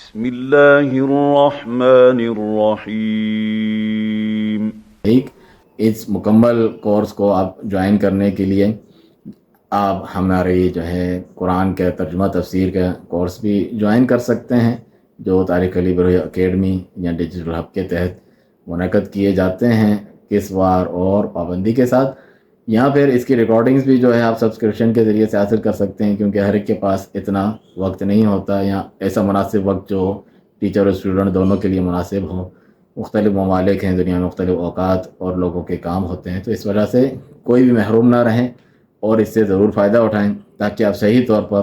بسم الله الرحمن الرحیم۔ ٹھیک، اس مکمل کورس کو آپ جوائن کرنے کے لیے آپ ہماری جو ہے قرآن کے ترجمہ تفسیر کا کورس بھی جوائن کر سکتے ہیں، جو طارق علی بروئی اکیڈمی یا ڈیجیٹل ہب کے تحت منعقد کیے جاتے ہیں، کس وار اور پابندی کے ساتھ۔ یہاں پھر اس کی ریکارڈنگز بھی جو ہے آپ سبسکرپشن کے ذریعے سے حاصل کر سکتے ہیں، کیونکہ ہر ایک کے پاس اتنا وقت نہیں ہوتا یا ایسا مناسب وقت جو ٹیچر اور اسٹوڈنٹ دونوں کے لیے مناسب ہو۔ مختلف ممالک ہیں دنیا میں، مختلف اوقات اور لوگوں کے کام ہوتے ہیں، تو اس وجہ سے کوئی بھی محروم نہ رہیں اور اس سے ضرور فائدہ اٹھائیں تاکہ آپ صحیح طور پر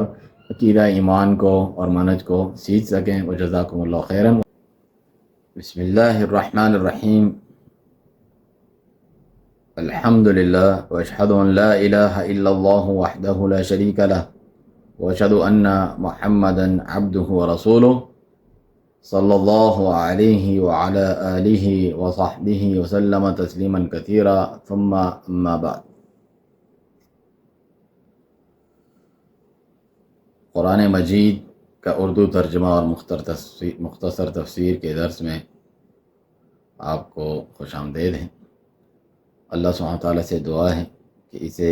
عقیدہ ایمان کو اور منہج کو سیکھ سکیں۔ وجزاکم اللہ خیرا۔ بسم اللہ الرحمن الرحیم۔ الحمد للہ واشہد ان لا الہ الا اللہ وحدہ لا شریک لہ واشہد ان محمدا عبدہ ورسولہ صلی اللہ علیہ وعلی آلہ وصحبہ وسلم تسلیما کثیرا، ثم اما بعد۔ قرآن مجید کا اردو ترجمہ اور مختصر تفسیر کے درس میں آپ کو خوش آمدید ہے۔ اللہ سبحانہ تعالیٰ سے دعا ہے کہ اسے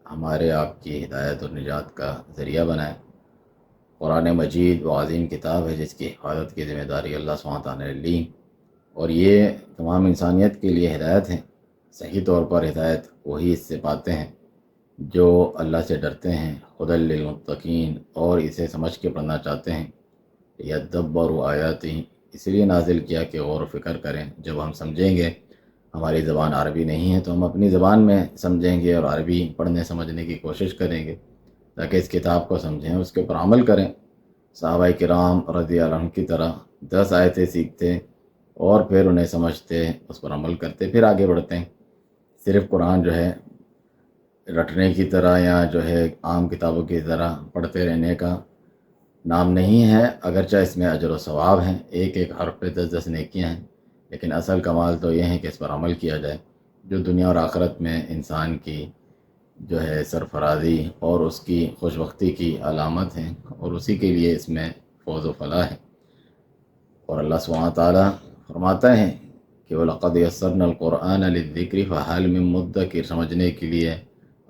ہمارے آپ کی ہدایت اور نجات کا ذریعہ بنائے۔ قرآن مجید وہ عظیم کتاب ہے جس کی حفاظت کی ذمہ داری اللہ سبحانہ تعالیٰ نے لی، اور یہ تمام انسانیت کے لیے ہدایت ہے۔ صحیح طور پر ہدایت وہی اس سے پاتے ہیں جو اللہ سے ڈرتے ہیں، ھدی للمتقین، اور اسے سمجھ کے پڑھنا چاہتے ہیں۔ یدبروا آیاتہ، اس لیے نازل کیا کہ غور و فکر کریں۔ جب ہم سمجھیں گے، ہماری زبان عربی نہیں ہے تو ہم اپنی زبان میں سمجھیں گے اور عربی پڑھنے سمجھنے کی کوشش کریں گے تاکہ اس کتاب کو سمجھیں، اس کے اوپر عمل کریں۔ صحابہ کرام رضی اللہ عنہ کی طرح 10 آیتیں سیکھتے اور پھر انہیں سمجھتے، اس پر عمل کرتے، پھر آگے بڑھتے ہیں۔ صرف قرآن جو ہے رٹنے کی طرح یا جو ہے عام کتابوں کی طرح پڑھتے رہنے کا نام نہیں ہے، اگرچہ اس میں اجر و ثواب ہیں، ایک ایک حرف پہ 10 نیکیاں ہیں، لیکن اصل کمال تو یہ ہے کہ اس پر عمل کیا جائے، جو دنیا اور آخرت میں انسان کی جو ہے سرفرازی اور اس کی خوش بختی کی علامت ہیں، اور اسی کے لیے اس میں فوز و فلاح ہے۔ اور اللہ سبحانہ تعالیٰ فرماتا ہے کہ وَلَقَدْ يَسَّرْنَا الْقُرْآنَ لِلذِّكْرِ فَهَلْ مِن مُدَّكِرٍ، سمجھنے کے لیے،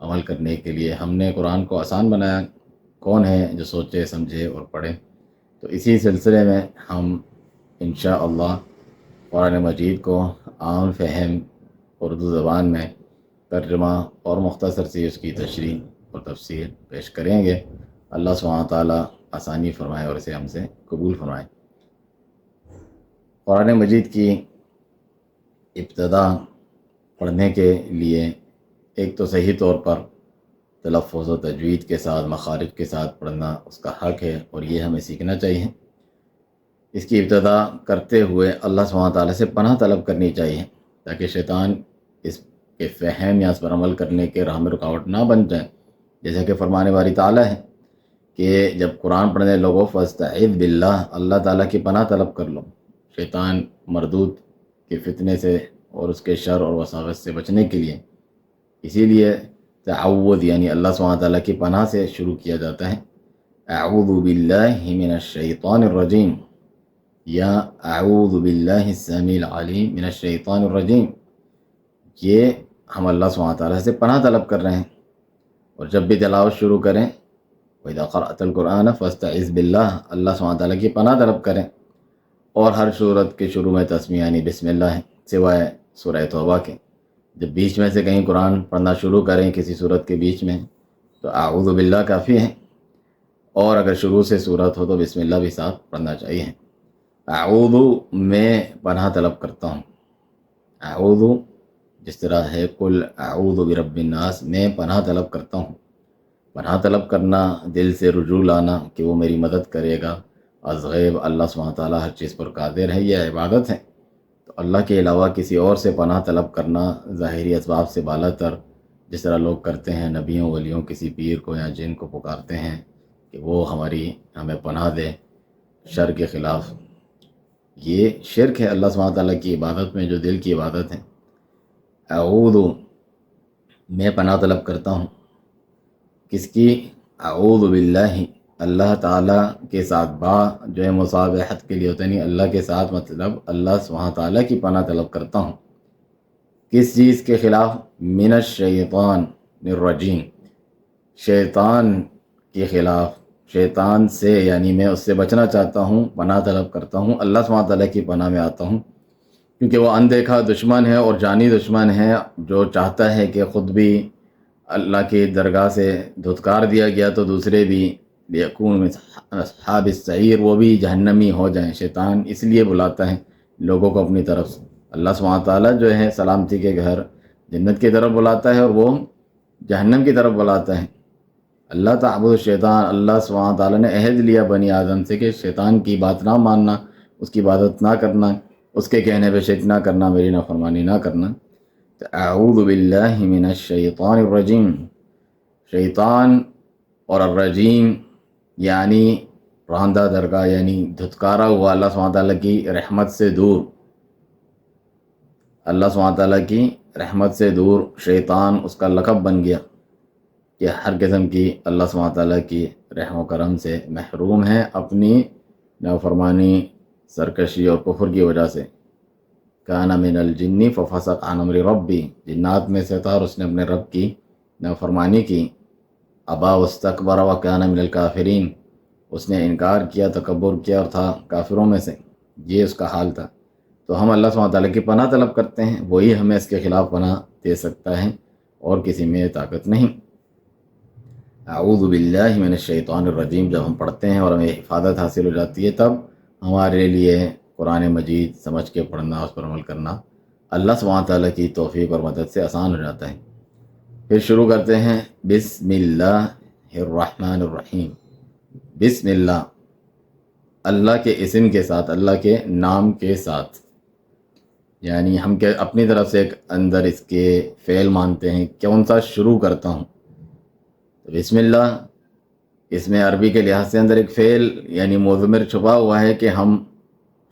عمل کرنے کے لیے ہم نے قرآن کو آسان بنایا، کون ہے جو سوچے سمجھے اور پڑھے۔ تو اسی سلسلے میں ہم انشاءاللہ قرآن مجید کو عام فہم اردو زبان میں ترجمہ اور مختصر سی اس کی تشریح اور تفسیر پیش کریں گے۔ اللہ سبحانہ تعالیٰ آسانی فرمائے اور اسے ہم سے قبول فرمائے۔ قرآن مجید کی ابتدا پڑھنے کے لیے ایک تو صحیح طور پر تلفظ و تجوید کے ساتھ، مخارج کے ساتھ پڑھنا اس کا حق ہے، اور یہ ہمیں سیکھنا چاہیے۔ اس کی ابتدا کرتے ہوئے اللہ سبحانہ تعالیٰ سے پناہ طلب کرنی چاہیے تاکہ شیطان اس کے فہم یا اس پر عمل کرنے کے راہ میں رکاوٹ نہ بن جائے، جیسا کہ فرمانے والی تعالیٰ ہے کہ جب قرآن پڑھنے لوگوں فاستعذ باللہ، اللہ تعالیٰ کی پناہ طلب کر لو، شیطان مردود کے فتنے سے اور اس کے شر اور وساوس سے بچنے کے لیے۔ اسی لیے تعوذ یعنی اللہ سبحانہ تعالیٰ کی پناہ سے شروع کیا جاتا ہے۔ اعوذ باللہ من الشیطان الرجیم یا اعوذ باللہ السمیع العلیم من الشیطان الرجیم، یہ ہم اللہ سبحانہ تعالیٰ سے پناہ طلب کر رہے ہیں۔ اور جب بھی تلاوت شروع کریں، وَإِذَا قَرَأْتَ الْقُرْآنَ فَاسْتَعِذْ بِاللَّهِ، اللہ سبحانہ تعالیٰ کی پناہ طلب کریں۔ اور ہر صورت کے شروع میں تسمیہ یعنی بسم اللہ ہے، سوائے سورہ توبہ کے۔ جب بیچ میں سے کہیں قرآن پڑھنا شروع کریں کسی صورت کے بیچ میں تو اعوذ باللہ کافی ہے، اور اگر شروع سے صورت ہو تو بسم اللہ بھی ساتھ پڑھنا چاہیے۔ اعوذ، میں پناہ طلب کرتا ہوں۔ اعوذ جس طرح ہے قل اعوذ برب الناس، میں پناہ طلب کرتا ہوں۔ پناہ طلب کرنا، دل سے رجوع لانا کہ وہ میری مدد کرے گا۔ از غیب اللہ سبحانہ تعالیٰ ہر چیز پر قادر ہے، یہ عبادت ہے۔ تو اللہ کے علاوہ کسی اور سے پناہ طلب کرنا ظاہری اسباب سے بالا تر، جس طرح لوگ کرتے ہیں، نبیوں ولیوں کسی پیر کو یا جن کو پکارتے ہیں کہ وہ ہمیں پناہ دے شر کے خلاف، یہ شرک ہے اللہ سبحانہ تعالیٰ کی عبادت میں، جو دل کی عبادت ہے۔ اعوذ، میں پناہ طلب کرتا ہوں، کس کی؟ اعوذ باللہ اللہ تعالیٰ کے ساتھ با جو ہے مصابحت کے لیے ہوتا ہے، نہیں اللہ کے ساتھ مطلب اللہ سبحانہ تعالیٰ کی پناہ طلب کرتا ہوں۔ کس چیز کے خلاف؟ من الشیطان الرجیم، شیطان کے خلاف، شیطان سے، یعنی میں اس سے بچنا چاہتا ہوں، پناہ طلب کرتا ہوں، اللہ سبحانہ تعالیٰ کی پناہ میں آتا ہوں، کیونکہ وہ اندیکھا دشمن ہے اور جانی دشمن ہے، جو چاہتا ہے کہ خود بھی اللہ کی درگاہ سے دھتکار دیا گیا تو دوسرے بھی لیکون من اصحاب السعیر، وہ بھی جہنمی ہو جائیں۔ شیطان اس لیے بلاتا ہے لوگوں کو اپنی طرف سے، اللہ سبحانہ تعالیٰ جو ہے سلامتی کے گھر جنت کی طرف بلاتا ہے اور وہ جہنم کی طرف بلاتا ہے۔ اللہ تعبد الشیطان، اللہ سبحانہ تعالیٰ نے عہد لیا بنی آدم سے کہ شیطان کی بات نہ ماننا، اس کی عبادت نہ کرنا، اس کے کہنے پہ شرک نہ کرنا، میری نافرمانی نہ کرنا۔ تو اعوذ باللہ من الشیطان الرجیم، شیطان اور الرجیم یعنی راندہ درگاہ، یعنی دھتکارا ہوا، اللہ سبحانہ تعالیٰ کی رحمت سے دور، اللہ سبحانہ تعالیٰ کی رحمت سے دور شیطان اس کا لقب بن گیا کہ ہر قسم کی اللہ سبحانہ تعالیٰ کی رحم و کرم سے محروم ہے اپنی نافرمانی، سرکشی اور کفر کی وجہ سے۔ کان من الجن ففسق عن امر ربی، جنات میں سے تھا اور اس نے اپنے رب کی نافرمانی کی۔ ابا واستکبر وکان من الکافرین، اس نے انکار کیا، تکبر کیا اور تھا کافروں میں سے، یہ اس کا حال تھا۔ تو ہم اللہ سبحانہ تعالیٰ کی پناہ طلب کرتے ہیں، وہی ہمیں اس کے خلاف پناہ دے سکتا ہے اور کسی میں طاقت نہیں۔ اعوذ باللہ من الشیطان الرجیم جب ہم پڑھتے ہیں اور ہمیں حفاظت حاصل ہو جاتی ہے، تب ہمارے لیے قرآن مجید سمجھ کے پڑھنا، اس پر عمل کرنا اللہ سبحانہ تعالیٰ کی توفیق اور مدد سے آسان ہو جاتا ہے۔ پھر شروع کرتے ہیں بسم اللہ الرحمن الرحیم۔ بسم اللہ، اللہ کے اسم کے ساتھ، اللہ کے نام کے ساتھ، یعنی ہم اپنی طرف سے ایک اندر اس کے فعل مانتے ہیں، کون سا شروع کرتا ہوں۔ بسم اللہ اس میں عربی کے لحاظ سے اندر ایک فعل یعنی مضمر چھپا ہوا ہے کہ ہم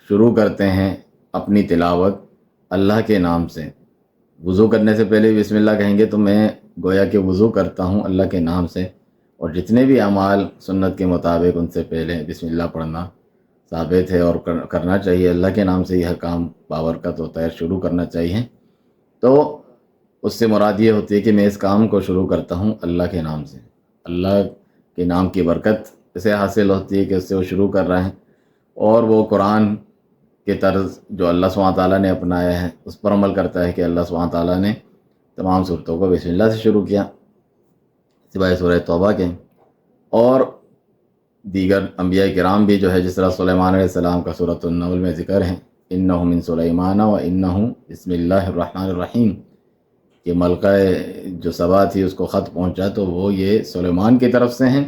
شروع کرتے ہیں اپنی تلاوت اللہ کے نام سے۔ وضو کرنے سے پہلے بسم اللہ کہیں گے تو میں گویا کہ وضو کرتا ہوں اللہ کے نام سے، اور جتنے بھی اعمال سنت کے مطابق ان سے پہلے بسم اللہ پڑھنا ثابت ہے اور کرنا چاہیے۔ اللہ کے نام سے یہ کام بابرکت ہوتا ہے، شروع کرنا چاہیے۔ تو اس سے مراد یہ ہوتی ہے کہ میں اس کام کو شروع کرتا ہوں اللہ کے نام سے، اللہ کے نام کی برکت اسے حاصل ہوتی ہے کہ اس سے وہ شروع کر رہے ہیں، اور وہ قرآن کے طرز جو اللہ سبحانہ تعالیٰ نے اپنایا ہے اس پر عمل کرتا ہے کہ اللہ سبحانہ تعالیٰ نے تمام صورتوں کو بسم اللہ سے شروع کیا، سوائے سورہ توبہ کے۔ اور دیگر انبیاء کرام بھی جو ہے، جس طرح سلیمان علیہ السلام کا سورۃ النمل میں ذکر ہے، انہ من سلیمان و انہ بسم اللہ الرحمن الرحیم، کہ ملکہ جو سبا تھی اس کو خط پہنچا تو وہ یہ سلیمان کی طرف سے ہیں،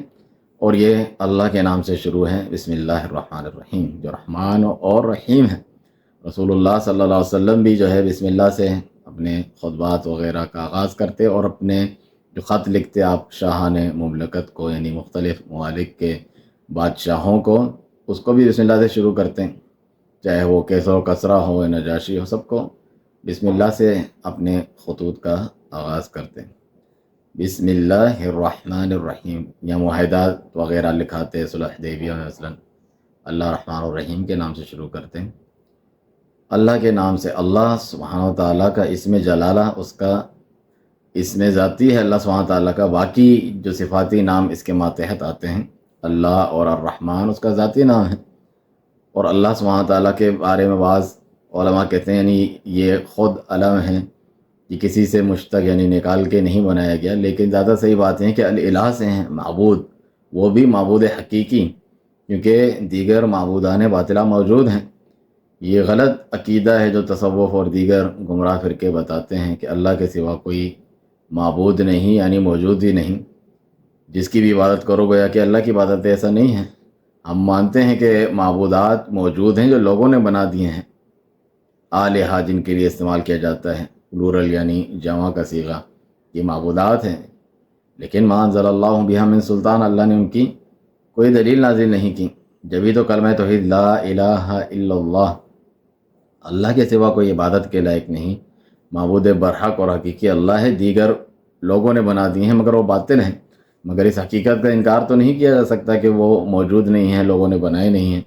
اور یہ اللہ کے نام سے شروع ہے، بسم اللہ الرحمن الرحیم، جو رحمان اور رحیم ہے۔ رسول اللہ صلی اللہ علیہ وسلم بھی جو ہے بسم اللہ سے اپنے خطبات وغیرہ کا آغاز کرتے، اور اپنے جو خط لکھتے آپ شاہان مملکت کو، یعنی مختلف ممالک کے بادشاہوں کو، اس کو بھی بسم اللہ سے شروع کرتے ہیں، چاہے وہ کیسر و کسرا ہو یا نجاشی ہو، سب کو بسم اللہ سے اپنے خطوط کا آغاز کرتے ہیں۔ بسم اللہ الرحمن الرحیم، یا معاہدات وغیرہ لکھاتے صلح حدیبیہ میں مثلا اللہ الرحمن الرحیم کے نام سے شروع کرتے ہیں۔ اللہ کے نام سے، اللہ سبحانہ تعالیٰ کا اسم جلالہ اس کا اسم ذاتی ہے اللہ سبحانہ تعالیٰ کا، باقی جو صفاتی نام اس کے ماتحت آتے ہیں، اللہ اور الرحمن اس کا ذاتی نام ہے۔ اور اللہ سبحانہ تعالیٰ کے بارے میں بعض علماء کہتے ہیں یعنی یہ خود علم ہے، یہ کسی سے مشتق یعنی نکال کے نہیں بنایا گیا، لیکن زیادہ صحیح بات ہے کہ الالہ سے ہیں، معبود، وہ بھی معبود حقیقی، کیونکہ دیگر معبودان باطلہ موجود ہیں۔ یہ غلط عقیدہ ہے جو تصوف اور دیگر گمراہ فرقے بتاتے ہیں کہ اللہ کے سوا کوئی معبود نہیں، یعنی موجود ہی نہیں، جس کی بھی عبادت کرو گویا کہ اللہ کی عبادت ہے، ایسا نہیں ہے۔ ہم مانتے ہیں کہ معبودات موجود ہیں جو لوگوں نے بنا دیے ہیں، آلہہ جن کے لیے استعمال کیا جاتا ہے، پلورل یعنی جمع کا صیغہ، یہ معبودات ہیں، لیکن ما انزل اللہ بہا من سلطان، اللہ نے ان کی کوئی دلیل نازل نہیں کی۔ جبھی تو کلمہ توحید لا الہ الا اللہ، اللہ کے سوا کوئی عبادت کے لائق نہیں، معبود برحق اور حقیقی اللہ ہے، دیگر لوگوں نے بنا دیے ہیں مگر وہ باطل ہیں۔ مگر اس حقیقت کا انکار تو نہیں کیا جا سکتا کہ وہ موجود نہیں ہیں، لوگوں نے بنائے نہیں ہیں۔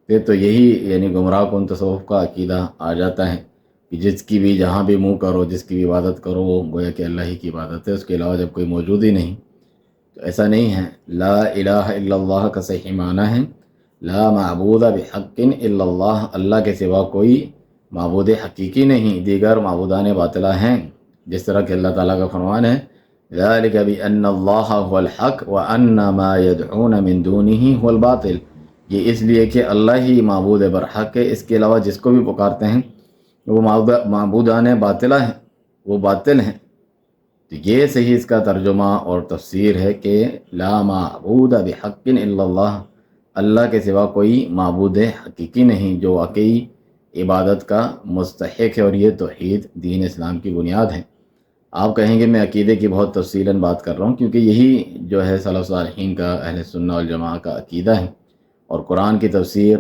پھر تو یہی یعنی گمراہ کن تصوف کا عقیدہ آ جاتا ہے کہ جس کی بھی جہاں بھی منہ کرو، جس کی بھی عبادت کرو، وہ گویا کہ اللہ ہی کی عبادت ہے، اس کے علاوہ جب کوئی موجود ہی نہیں تو ایسا نہیں ہے۔ لا الہ الا اللہ کا صحیح معنی ہے لا معبود بحق الا اللہ، اللہ کے سوا کوئی معبود حقیقی نہیں، دیگر معبودان باطلہ ہیں، جس طرح کہ اللہ تعالیٰ کا فرمان ہے ذالک بأن اللہ هو الحق وأن ما يدعون من دونه هو الباطل، یہ اس لیے کہ اللہ ہی معبود برحق ہے، اس کے علاوہ جس کو بھی پکارتے ہیں وہ معبودان باطلہ ہیں، وہ باطل ہیں۔ تو یہ صحیح اس کا ترجمہ اور تفسیر ہے کہ لا معبود بحق الا اللہ، اللہ کے سوا کوئی معبود حقیقی نہیں جو واقعی عبادت کا مستحق ہے، اور یہ توحید دین اسلام کی بنیاد ہے۔ آپ کہیں گے میں عقیدے کی بہت تفصیلاً بات کر رہا ہوں، کیونکہ یہی جو ہے سلف صالحین کا، اہل سنہ والجماعہ کا عقیدہ ہے۔ اور قرآن کی تفسیر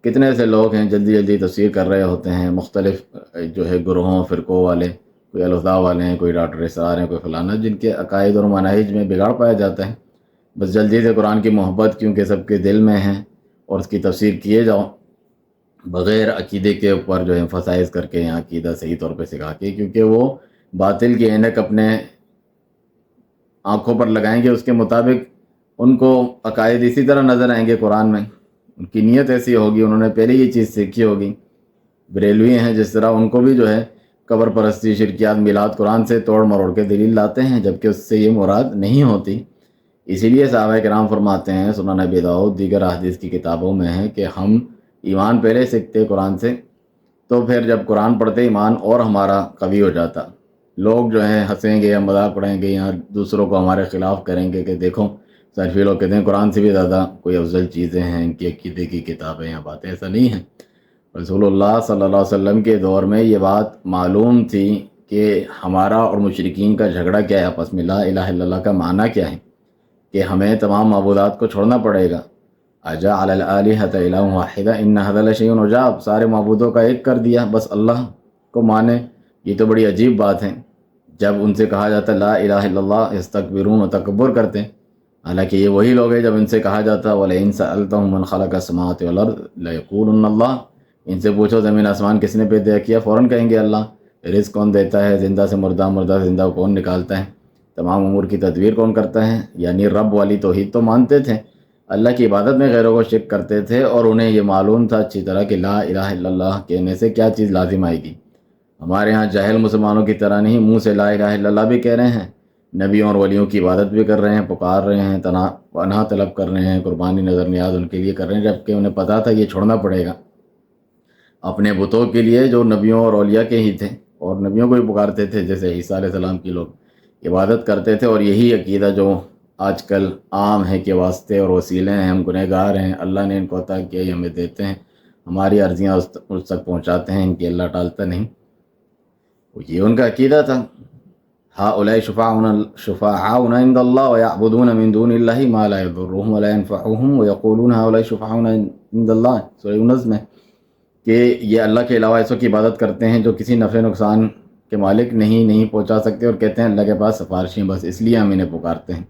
کتنے ایسے لوگ ہیں جلدی جلدی تفسیر کر رہے ہوتے ہیں، مختلف جو ہے گروہوں فرقوں والے، کوئی الہدا والے ہیں، کوئی ڈاکٹر اسرار ہیں، کوئی فلانا، جن کے عقائد اور مناہج میں بگاڑ پایا جاتا ہے۔ بس جلدی سے قرآن کی محبت کیونکہ سب کے دل میں ہے اور اس کی تفسیر کیے جاؤ، بغیر عقیدے کے اوپر جو ہے emphasize کر کے یہاں عقیدہ صحیح طور پہ سکھا کے، کیونکہ وہ باطل کی اینک اپنے آنکھوں پر لگائیں گے، اس کے مطابق ان کو عقائد اسی طرح نظر آئیں گے قرآن میں، ان کی نیت ایسی ہوگی، انہوں نے پہلے یہ چیز سیکھی ہوگی۔ بریلوی ہیں جس طرح، ان کو بھی جو ہے قبر پرستی، شرکیات، میلاد قرآن سے توڑ مروڑ کے دلیل لاتے ہیں، جبکہ اس سے یہ مراد نہیں ہوتی۔ اسی لیے صحابہ کرام فرماتے ہیں، سنن ابی داؤد دیگر احادیث کی کتابوں میں ہے کہ ہم ایمان پہلے سیکھتے قرآن سے، تو پھر جب قرآن پڑھتے ایمان اور ہمارا قوی ہو جاتا۔ لوگ جو ہیں ہنسیں گے یا مذاق اڑائیں گے یا دوسروں کو ہمارے خلاف کریں گے کہ دیکھو سلفی لوگ کہتے ہیں قرآن سے بھی زیادہ کوئی افضل چیزیں ہیں ان کی عقیدے کی کتابیں یا باتیں، ایسا نہیں ہے۔ رسول اللہ صلی اللہ علیہ وسلم کے دور میں یہ بات معلوم تھی کہ ہمارا اور مشرکین کا جھگڑا کیا ہے آپس میں، لا الہ الا اللہ کا معنی کیا ہے، کہ ہمیں تمام معبودات کو چھوڑنا پڑے گا۔ اجعل الآلہۃ الہا واحدا ان ھذا لشیء عجاب، سارے معبودوں کا ایک کر دیا، بس اللہ کو مانے، یہ تو بڑی عجیب بات ہے۔ جب ان سے کہا جاتا لا الہ الا اللہ یستکبرون، و تکبر کرتے ہیں، حالانکہ یہ وہی لوگ ہیں جب ان سے کہا جاتا وَلَئِن سَأَلْتَهُم مَّن خَلَقَ السَّمَاوَاتِ وَالْأَرْضَ لَيَقُولُنَّ اللَّهُ، ان سے پوچھو زمین آسمان کس نے پیدا کیا، فوراً کہیں گے اللہ۔ رزق کون دیتا ہے، زندہ سے مردہ، مردہ سے زندہ کون نکالتا ہے، تمام امور کی تدبیر کون کرتا ہے، یعنی رب والی توحید تو مانتے تھے، اللہ کی عبادت میں غیروں کو شرک کرتے تھے، اور انہیں یہ معلوم تھا اچھی طرح کہ لا الہ الا اللہ کہنے سے کیا چیز لازم آئے گی۔ ہمارے ہاں جاہل مسلمانوں کی طرح نہیں، منہ سے لا الہ الا اللہ بھی کہہ رہے ہیں، نبیوں اور ولیوں کی عبادت بھی کر رہے ہیں، پکار رہے ہیں، پناہ طلب کر رہے ہیں، قربانی نظر نیاز ان کے لیے کر رہے ہیں، جبکہ انہیں پتہ تھا یہ چھوڑنا پڑے گا اپنے بتوں کے لیے جو نبیوں اور اولیاء کے ہی تھے، اور نبیوں کو بھی پکارتے تھے، جیسے عیسیٰ علیہ السلام کی لوگ عبادت کرتے تھے۔ اور یہی عقیدہ جو آج کل عام ہے کہ واسطے اور وسیلے ہیں، ہم گنہگار ہیں، اللہ نے ان کو عطا کیا، یہ ہمیں دیتے ہیں، ہماری عرضیاں اس تک پہنچاتے ہیں، ان کی اللہ ٹالتا نہیں، یہ ان کا عقیدہ تھا۔ هؤلاء شفعاؤنا عند الله ويعبدون من دون الله ما لا يضرهم ولا ينفعهم ويقولون هؤلاء شفعاؤنا عند الله، سورہ یونس میں، کہ یہ اللہ کے علاوہ ایسوں کی عبادت کرتے ہیں جو کسی نفع نقصان کے مالک نہیں پہنچا سکتے، اور کہتے ہیں اللہ کے پاس سفارشیں، بس اس لیے ہم انہیں پکارتے ہیں۔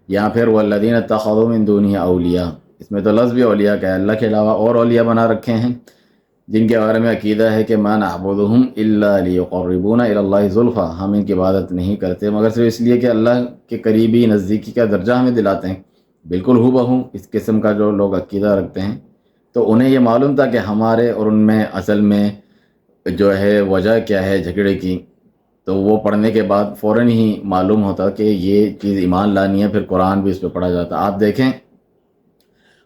یا پھر والذین اتخذوا من دونه اولیاء، اس میں تو لفظ بھی اولیاء کا ہے، اللہ کے علاوہ اور اولیاء بنا رکھے ہیں، جن کے بارے میں عقیدہ ہے کہ ما نعبدهم الا لیقربونا الی اللہ زلفی، ہم ان کی عبادت نہیں کرتے مگر صرف اس لیے کہ اللہ کے قریبی نزدیکی کا درجہ ہمیں دلاتے ہیں۔ بالکل ہو بہو اس قسم کا جو لوگ عقیدہ رکھتے ہیں، تو انہیں یہ معلوم تھا کہ ہمارے اور ان میں اصل میں جو ہے وجہ کیا ہے جھگڑے کی، تو وہ پڑھنے کے بعد فوراً ہی معلوم ہوتا کہ یہ چیز ایمان لانی ہے، پھر قرآن بھی اس پہ پڑھا جاتا۔ آپ دیکھیں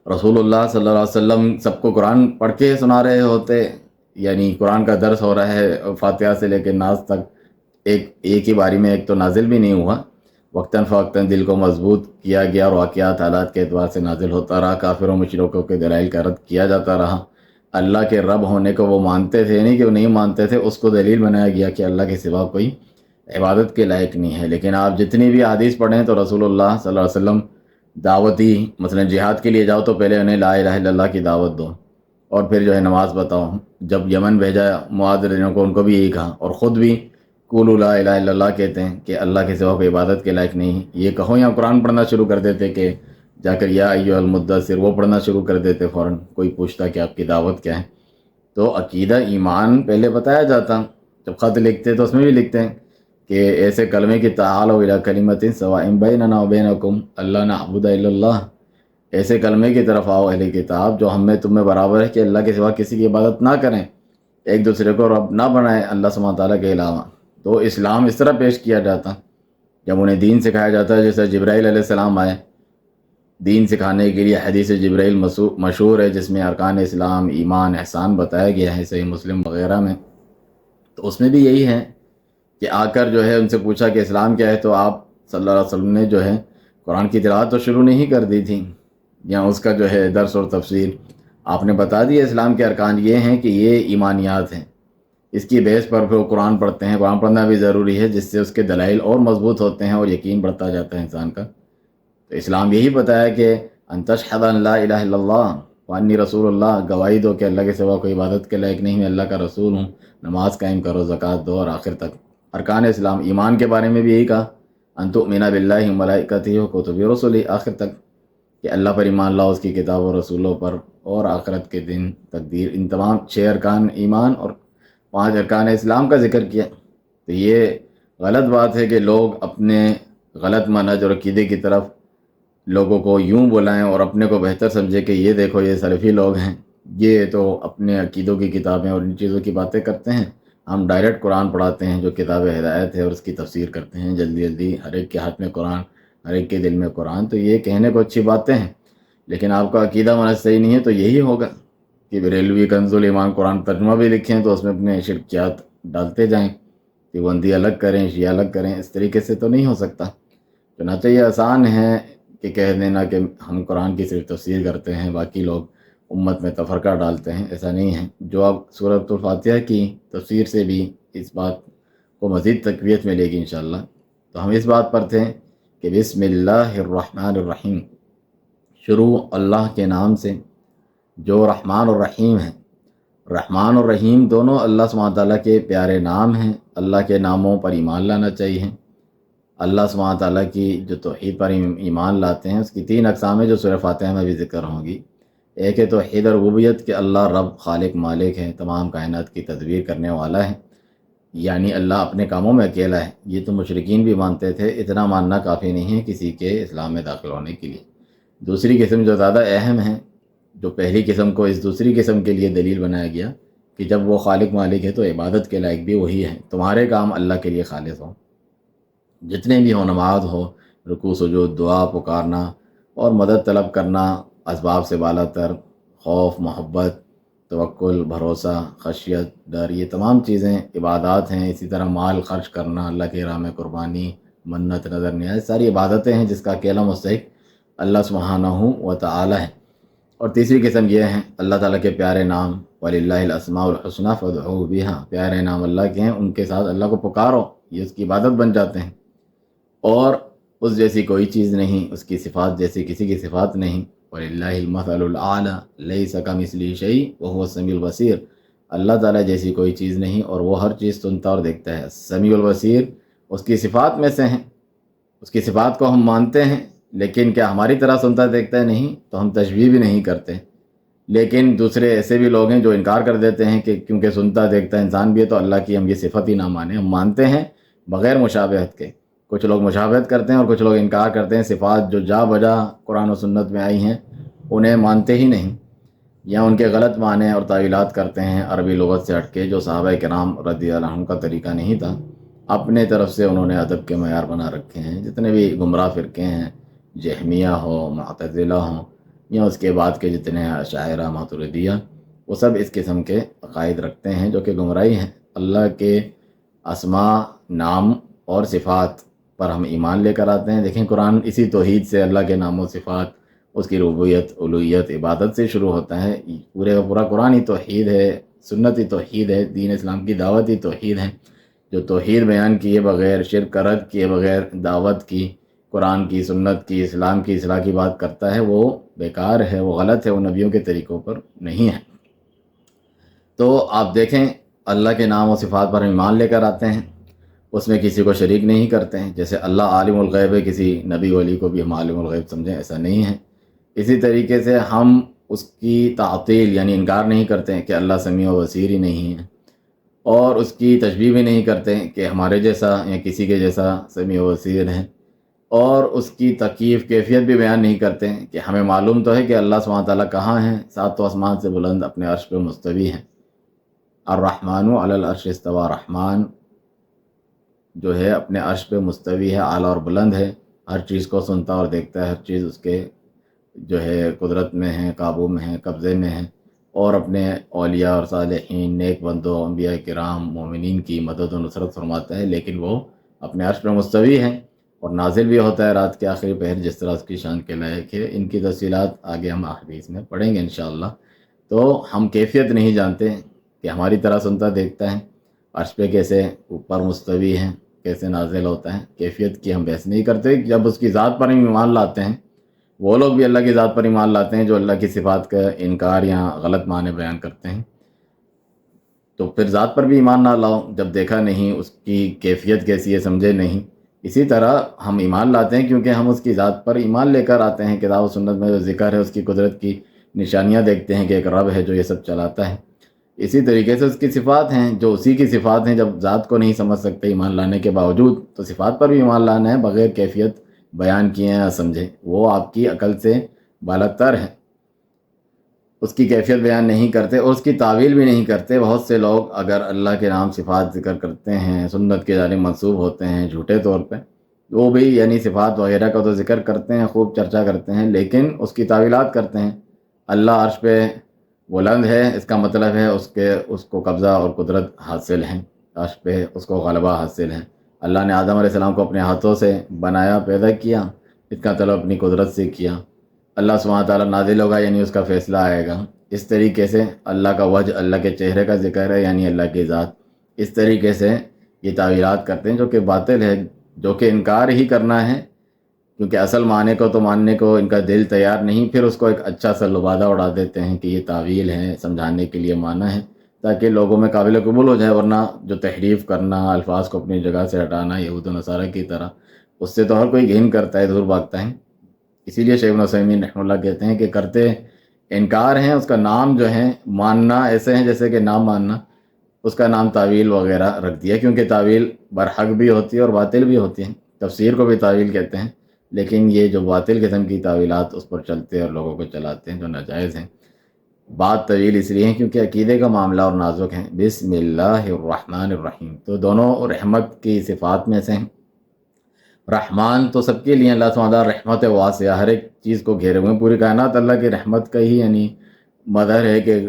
رسول اللہ صلی اللہ علیہ وسلم سب کو قرآن پڑھ کے سنا رہے ہوتے، یعنی قرآن کا درس ہو رہا ہے فاتحہ سے لے کے ناس تک، ایک ہی باری میں، ایک تو نازل بھی نہیں ہوا، وقتاً فوقتاً دل کو مضبوط کیا گیا، اور واقعات حالات کے اعتبار سے نازل ہوتا رہا، کافروں مشرکوں کے دلائل کا رد کیا جاتا رہا، اللہ کے رب ہونے کو وہ مانتے تھے، نہیں کہ وہ نہیں مانتے تھے، اس کو دلیل بنایا گیا کہ اللہ کے سوا کوئی عبادت کے لائق نہیں ہے۔ لیکن آپ جتنی بھی حدیث پڑھیں تو رسول اللہ صلی اللہ علیہ وسلم دعوتی، مثلا جہاد کے لیے جاؤ تو پہلے انہیں لا الہ الا اللہ کی دعوت دو، اور پھر جو ہے نماز بتاؤ۔ جب یمن بھیجا معاذ رضی اللہ عنہ کو، ان کو بھی یہی کہا، اور خود بھی قولوا لا الہ الا اللہ کہتے ہیں کہ اللہ کے سوا کوئی عبادت کے لائق نہیں. یہ کہو یا قرآن پڑھنا شروع کر دیتے کہ جا کر یا ایھا المدثر وہ پڑھنا شروع کر دیتے فوراً. کوئی پوچھتا کہ آپ کی دعوت کیا ہے. تو عقیدہ ایمان پہلے بتایا جاتا. جب خط لکھتے تو اس میں بھی لکھتے ہیں کہ ایسے کلمے کی تعالوا الی کلمۃ سواء بیننا وبینکم الا نعبد الا اللہ. ایسے کلمے کی طرف آؤ اہل کتاب جو ہم میں تم میں برابر ہے کہ اللہ کے سوا کسی کی عبادت نہ کریں, ایک دوسرے کو رب نہ بنائیں اللہ سبحانہ تعالیٰ کے علاوہ. تو اسلام اس طرح پیش کیا جاتا جب انہیں دین سکھایا جاتا ہے. جیسے جبرائیل علیہ السلام آئے دین سکھانے کے لیے, حدیث جبرائیل مشہور ہے جس میں ارکان اسلام ایمان احسان بتایا گیا ہے صحیح مسلم وغیرہ میں. تو اس میں بھی یہی ہے کہ آ کر جو ہے ان سے پوچھا کہ اسلام کیا ہے, تو آپ صلی اللہ علیہ وسلم نے جو ہے قرآن کی تلاوت تو شروع نہیں کر دی تھی یا اس کا جو ہے درس اور تفسیر. آپ نے بتا دیا اسلام کے ارکان یہ ہیں کہ یہ ایمانیات ہیں, اس کی بیس پر پھر وہ قرآن پڑھتے ہیں. قرآن پڑھنا بھی ضروری ہے جس سے اس کے دلائل اور مضبوط ہوتے ہیں اور یقین بڑھتا جاتا ہے انسان کا. تو اسلام یہی بتایا کہ ان تشہد ان لا الہ الا اللہ وانی رسول اللہ, گواہی دو کہ اللہ کے سوا کوئی عبادت کے لائق نہیں, میں اللہ کا رسول ہوں. نماز قائم کرو, زکوٰۃ دو, اور آخر تک ارکان اسلام. ایمان کے بارے میں بھی یہی کہا ان تؤمن باللہ وملائکتہ وکتبہ ورسلہ, آخر تک کہ اللہ پر ایمان لاؤ, اس کی کتاب و رسولوں پر, اور آخرت کے دن, تقدیر. ان تمام 6 ارکان ایمان اور 5 ارکان اسلام کا ذکر کیا. تو یہ غلط بات ہے کہ لوگ اپنے غلط منہج اور عقیدے کی طرف لوگوں کو یوں بلائیں اور اپنے کو بہتر سمجھے کہ یہ دیکھو یہ سلفی لوگ ہیں, یہ تو اپنے عقیدوں کی کتابیں اور ان چیزوں کی باتیں کرتے ہیں. ہم ڈائریکٹ قرآن پڑھاتے ہیں جو کتاب ہدایت ہے اور اس کی تفسیر کرتے ہیں جلدی جلدی. ہر ایک کے ہاتھ میں قرآن, ہر ایک کے دل میں قرآن. تو یہ کہنے کو اچھی باتیں ہیں, لیکن آپ کا عقیدہ منہج صحیح نہیں ہے تو یہی ہوگا کہ بریلوی کنز الایمان قرآن ترجمہ بھی لکھیں تو اس میں اپنے شرکیات ڈالتے جائیں کہ بندی الگ کریں, شیعہ الگ کریں. اس طریقے سے تو نہیں ہو سکتا. چنانچہ یہ آسان ہے کہ کہہ دینا کہ ہم قرآن کی صرف تفسیر کرتے ہیں, باقی لوگ امت میں تفرقہ ڈالتے ہیں. ایسا نہیں ہے. جو اب سورۃ الفاتحہ کی تفسیر سے بھی اس بات کو مزید تقویت ملے گی انشاءاللہ. تو ہم اس بات پر تھے کہ بسم اللہ الرحمن الرحیم, شروع اللہ کے نام سے جو رحمان اور رحیم ہیں. رحمان اور رحیم دونوں اللہ سبحانہ تعالیٰ کے پیارے نام ہیں. اللہ کے ناموں پر ایمان لانا چاہیے. اللہ سبحانہ تعالیٰ کی جو توحید پر ایمان لاتے ہیں اس کی 3 اقسام ہیں جو سورہ فاتحہ میں بھی ذکر ہوں گی. ایک ہے توحید ربوبیت کہ اللہ رب, خالق, مالک ہے, تمام کائنات کی تدبیر کرنے والا ہے, یعنی اللہ اپنے کاموں میں اکیلا ہے. یہ تو مشرکین بھی مانتے تھے, اتنا ماننا کافی نہیں ہے کسی کے اسلام میں داخل ہونے کے لیے. دوسری قسم جو زیادہ اہم ہے, جو پہلی قسم کو اس دوسری قسم کے لیے دلیل بنایا گیا کہ جب وہ خالق مالک ہے تو عبادت کے لائق بھی وہی ہے. تمہارے کام اللہ کے لیے خالص ہو, جتنے بھی ہو, نماز ہو, رکوع سجود, دعا پکارنا اور مدد طلب کرنا, اسباب سے بالا تر, خوف, محبت, توکل, بھروسہ, خشیت, ڈر, یہ تمام چیزیں عبادات ہیں. اسی طرح مال خرچ کرنا, اللہ کے راہ میں قربانی, منت, نظر نیاز, ساری عبادتیں ہیں جس کا اکیلا مستحق اللہ سبحانہ و تعالی ہے. اور تیسری قسم یہ ہے اللہ تعالیٰ کے پیارے نام, وَلِلَّهِ الْأَسْمَاءُ الْحُسْنَىٰ فَادْعُوهُ بِهَا, پیارے نام اللہ کے ہیں, ان کے ساتھ اللہ کو پکارو, یہ اس کی عبادت بن جاتے ہیں. اور اس جیسی کوئی چیز نہیں, اس کی صفات جیسی کسی کی صفات نہیں. وَلِلَّهِ الْمَثَلُ الْأَعْلَىٰ لَيْسَ كَمِثْلِهِ شَيْءٌ وَهُوَ السَّمِيعُ الْبَصِيرُ, اللہ تعالیٰ جیسی کوئی چیز نہیں اور وہ ہر چیز سنتا اور دیکھتا ہے. سمیع البصیر اس کی صفات میں سے ہیں, اس کی صفات کو ہم مانتے ہیں, لیکن کیا ہماری طرح سنتا دیکھتا ہے؟ نہیں. تو ہم تشبیہ بھی نہیں کرتے. لیکن دوسرے ایسے بھی لوگ ہیں جو انکار کر دیتے ہیں کہ کیونکہ سنتا دیکھتا انسان بھی ہے تو اللہ کی ہم یہ صفت ہی نہ مانیں. ہم مانتے ہیں بغیر مشابہت کے. کچھ لوگ مشابہت کرتے ہیں اور کچھ لوگ انکار کرتے ہیں. صفات جو جا بجا قرآن و سنت میں آئی ہیں انہیں مانتے ہی نہیں, یا ان کے غلط معنی اور تعویلات کرتے ہیں عربی لغت سے ہٹ کے, جو صحابہ کرام رضی اللہ عنہم کا طریقہ نہیں تھا. اپنے طرف سے انہوں نے ادب کے معیار بنا رکھے ہیں. جتنے بھی گمراہ فرقے ہیں, جہمیہ ہو, معتزلہ ہوں, یا اس کے بعد کے جتنے اشاعرہ, ماتریدیہ, وہ سب اس قسم کے عقائد رکھتے ہیں جو کہ گمراہی ہیں. اللہ کے اسماء, نام اور صفات پر ہم ایمان لے کر آتے ہیں. دیکھیں قرآن اسی توحید سے, اللہ کے نام و صفات, اس کی ربوبیت, الوہیت, عبادت سے شروع ہوتا ہے. پورے کا پورا قرآن ہی توحید ہے, سنت ہی توحید ہے, دین اسلام کی دعوت ہی توحید ہے. جو توحید بیان کیے بغیر, شرک کا رد کیے بغیر دعوت کی, قرآن کی, سنت کی, اسلام کی اصلاح کی بات کرتا ہے وہ بیکار ہے, وہ غلط ہے, وہ نبیوں کے طریقوں پر نہیں ہے. تو آپ دیکھیں اللہ کے نام و صفات پر ایمان لے کر آتے ہیں, اس میں کسی کو شریک نہیں کرتے ہیں. جیسے اللہ عالم الغیب ہے، کسی نبی ولی کو بھی ہم عالم الغیب سمجھیں، ایسا نہیں ہے. اسی طریقے سے ہم اس کی تعطیل یعنی انکار نہیں کرتے ہیں کہ اللہ سمیع و بصیر ہی نہیں ہے، اور اس کی تشبیہ بھی نہیں کرتے ہیں کہ ہمارے جیسا یا کسی کے جیسا سمیع و بصیر ہے، اور اس کی تکیف کیفیت بھی بیان نہیں کرتے ہیں کہ ہمیں معلوم تو ہے کہ اللہ سبحانہ تعالیٰ کہاں ہیں، ساتوں آسمان سے بلند اپنے عرش پہ مستوی ہیں. الرحمن علی العرش استوى، رحمان جو ہے اپنے عرش پہ مستوی ہے، اعلیٰ اور بلند ہے، ہر چیز کو سنتا اور دیکھتا ہے، ہر چیز اس کے جو ہے قدرت میں ہے، قابو میں ہے، قبضے میں ہے، اور اپنے اولیاء اور صالحین، نیک بندوں، انبیاء کرام، مومنین کی مدد و نصرت فرماتا ہے. لیکن وہ اپنے عرش پہ مستوی ہے اور نازل بھی ہوتا ہے رات کے آخری پہر، جس طرح اس کی شان کے لائق ہے. ان کی تفصیلات آگے ہم احادیث میں پڑھیں گے انشاءاللہ. تو ہم کیفیت نہیں جانتے کہ ہماری طرح سنتا دیکھتا ہے، عرش پہ کیسے اوپر مستوی ہے، کیسے نازل ہوتا ہے، کیفیت کی ہم بحث نہیں کرتے. جب اس کی ذات پر ہم ایمان لاتے ہیں، وہ لوگ بھی اللہ کی ذات پر ایمان لاتے ہیں جو اللہ کی صفات کا انکار یا غلط معنی بیان کرتے ہیں، تو پھر ذات پر بھی ایمان نہ لاؤ جب دیکھا نہیں، اس کی کیفیت کیسی ہے سمجھے نہیں. اسی طرح ہم ایمان لاتے ہیں کیونکہ ہم اس کی ذات پر ایمان لے کر آتے ہیں. کتاب و سنت میں جو ذکر ہے اس کی قدرت کی نشانیاں دیکھتے ہیں کہ ایک رب ہے جو یہ سب چلاتا ہے. اسی طریقے سے اس کی صفات ہیں جو اسی کی صفات ہیں. جب ذات کو نہیں سمجھ سکتے ایمان لانے کے باوجود، تو صفات پر بھی ایمان لانا ہے بغیر کیفیت بیان کیے ہیں سمجھے، وہ آپ کی عقل سے بالاتر ہے. اس کی کیفیت بیان نہیں کرتے اور اس کی تعویل بھی نہیں کرتے. بہت سے لوگ اگر اللہ کے نام صفات ذکر کرتے ہیں، سنت کے جانب منسوب ہوتے ہیں جھوٹے طور پہ، وہ بھی یعنی صفات وغیرہ کا تو ذکر کرتے ہیں، خوب چرچا کرتے ہیں، لیکن اس کی تعویلات کرتے ہیں. اللہ عرش پہ بلند ہے، اس کا مطلب ہے اس کو قبضہ اور قدرت حاصل ہے، عرش پہ اس کو غلبہ حاصل ہے. اللہ نے آدم علیہ السلام کو اپنے ہاتھوں سے بنایا، پیدا کیا، اس کا طلب اپنی قدرت سے کیا. اللہ سبحانہ تعالیٰ نازل ہوگا یعنی اس کا فیصلہ آئے گا. اس طریقے سے اللہ کا وجہ، اللہ کے چہرے کا ذکر ہے یعنی اللہ کی ذات. اس طریقے سے یہ تعویلات کرتے ہیں جو کہ باطل ہے، جو کہ انکار ہی کرنا ہے، کیونکہ اصل معنی کو تو ماننے کو ان کا دل تیار نہیں. پھر اس کو ایک اچھا سا لبادہ اڑا دیتے ہیں کہ یہ تعویل ہے، سمجھانے کے لیے معنی ہے تاکہ لوگوں میں قابل قبول ہو جائے. ورنہ جو تحریف کرنا، الفاظ کو اپنی جگہ سے ہٹانا یہود و نصارہ کی طرح، اس سے تو ہر کوئی گھن کرتا ہے، دور بھاگتا ہے. اسی لیے شیخ ابن عثیمین رحمہ اللہ کہتے ہیں کہ کرتے انکار ہیں، اس کا نام جو ہے ماننا ایسے ہیں جیسے کہ نام ماننا، اس کا نام تعویل وغیرہ رکھ دیا، کیونکہ تعویل برحق بھی ہوتی ہے اور باطل بھی ہوتی ہے. تفسیر کو بھی تعویل کہتے ہیں، لیکن یہ جو باطل قسم کی تعویلات اس پر چلتے ہیں اور لوگوں کو چلاتے ہیں جو ناجائز ہیں. بات طویل اس لیے ہے کیونکہ عقیدے کا معاملہ اور نازک ہے. بسم اللہ الرحمن الرحیم، تو دونوں رحمت کی صفات میں سے ہیں. رحمان تو سب کے لیے، اللہ سبحانہ رحمت واسعہ، ہر ایک چیز کو گھیرے ہوئے ہیں. پوری کائنات اللہ کی رحمت کا ہی یعنی مظہر ہے کہ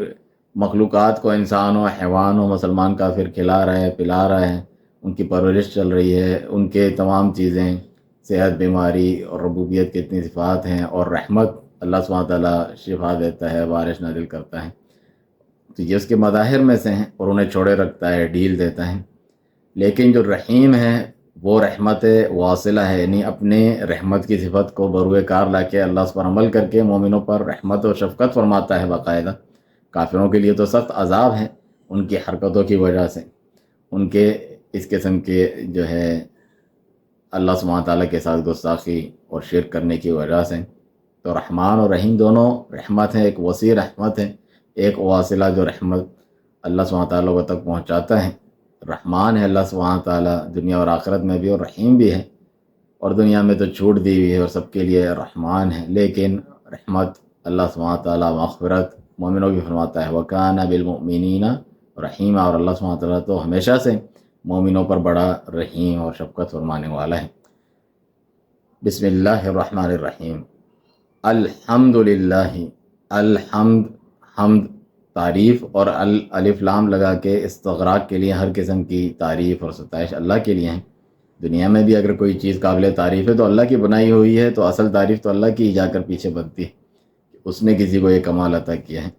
مخلوقات کو، انسان ہو، حیوان ہو، مسلمان کافر، کھلا رہا ہے، پلا رہا ہے، ان کی پرورش چل رہی ہے، ان کے تمام چیزیں، صحت، بیماری اور ربوبیت کی اتنی صفات ہیں. اور رحمت، اللہ سبحانہ تعالیٰ شفا دیتا ہے، بارش نازل کرتا ہے، تو یہ اس کے مظاہر میں سے ہیں، اور انہیں چھوڑے رکھتا ہے، ڈھیل دیتا ہے. لیکن جو رحیم ہے وہ رحمت واصلہ ہے، یعنی اپنے رحمت کی صفت کو بروئے کار لا کے اللہ اس پر عمل کر کے مومنوں پر رحمت و شفقت فرماتا ہے باقاعدہ. کافروں کے لیے تو سخت عذاب ہے ان کی حرکتوں کی وجہ سے، ان کے اس قسم کے جو ہے اللہ سبحانہ تعالیٰ کے ساتھ گستاخی اور شرک کرنے کی وجہ سے. تو رحمان اور رحیم دونوں رحمت ہیں، ایک وسیع رحمت ہے، ایک واصلہ جو رحمت اللہ سبحانہ تعالیٰ کو تک پہنچاتا ہے. رحمان ہے اللہ سبحانہ تعالیٰ دنیا اور آخرت میں بھی، اور رحیم بھی ہے، اور دنیا میں تو چھوٹ دی ہوئی ہے اور سب کے لیے رحمان ہے. لیکن رحمت اللہ سبحانہ تعالیٰ مغفرت مومنوں کی فرماتا ہے، وَكَانَ بِالْمُؤْمِنِينَ رحیمًا، اور اللہ سبحانہ تعالیٰ تو ہمیشہ سے مومنوں پر بڑا رحیم اور شفقت فرمانے والا ہے. بسم اللہ الرحمن الرحیم. الحمد للہ، الحمد، حمد تعریف، اور الف لام لگا کے استغراق کے لیے ہر قسم کی تعریف اور ستائش اللہ کے لیے ہیں. دنیا میں بھی اگر کوئی چیز قابل تعریف ہے تو اللہ کی بنائی ہوئی ہے، تو اصل تعریف تو اللہ کی ہی جا کر پیچھے بنتی ہے، اس نے کسی کو یہ کمال عطا کیا ہے.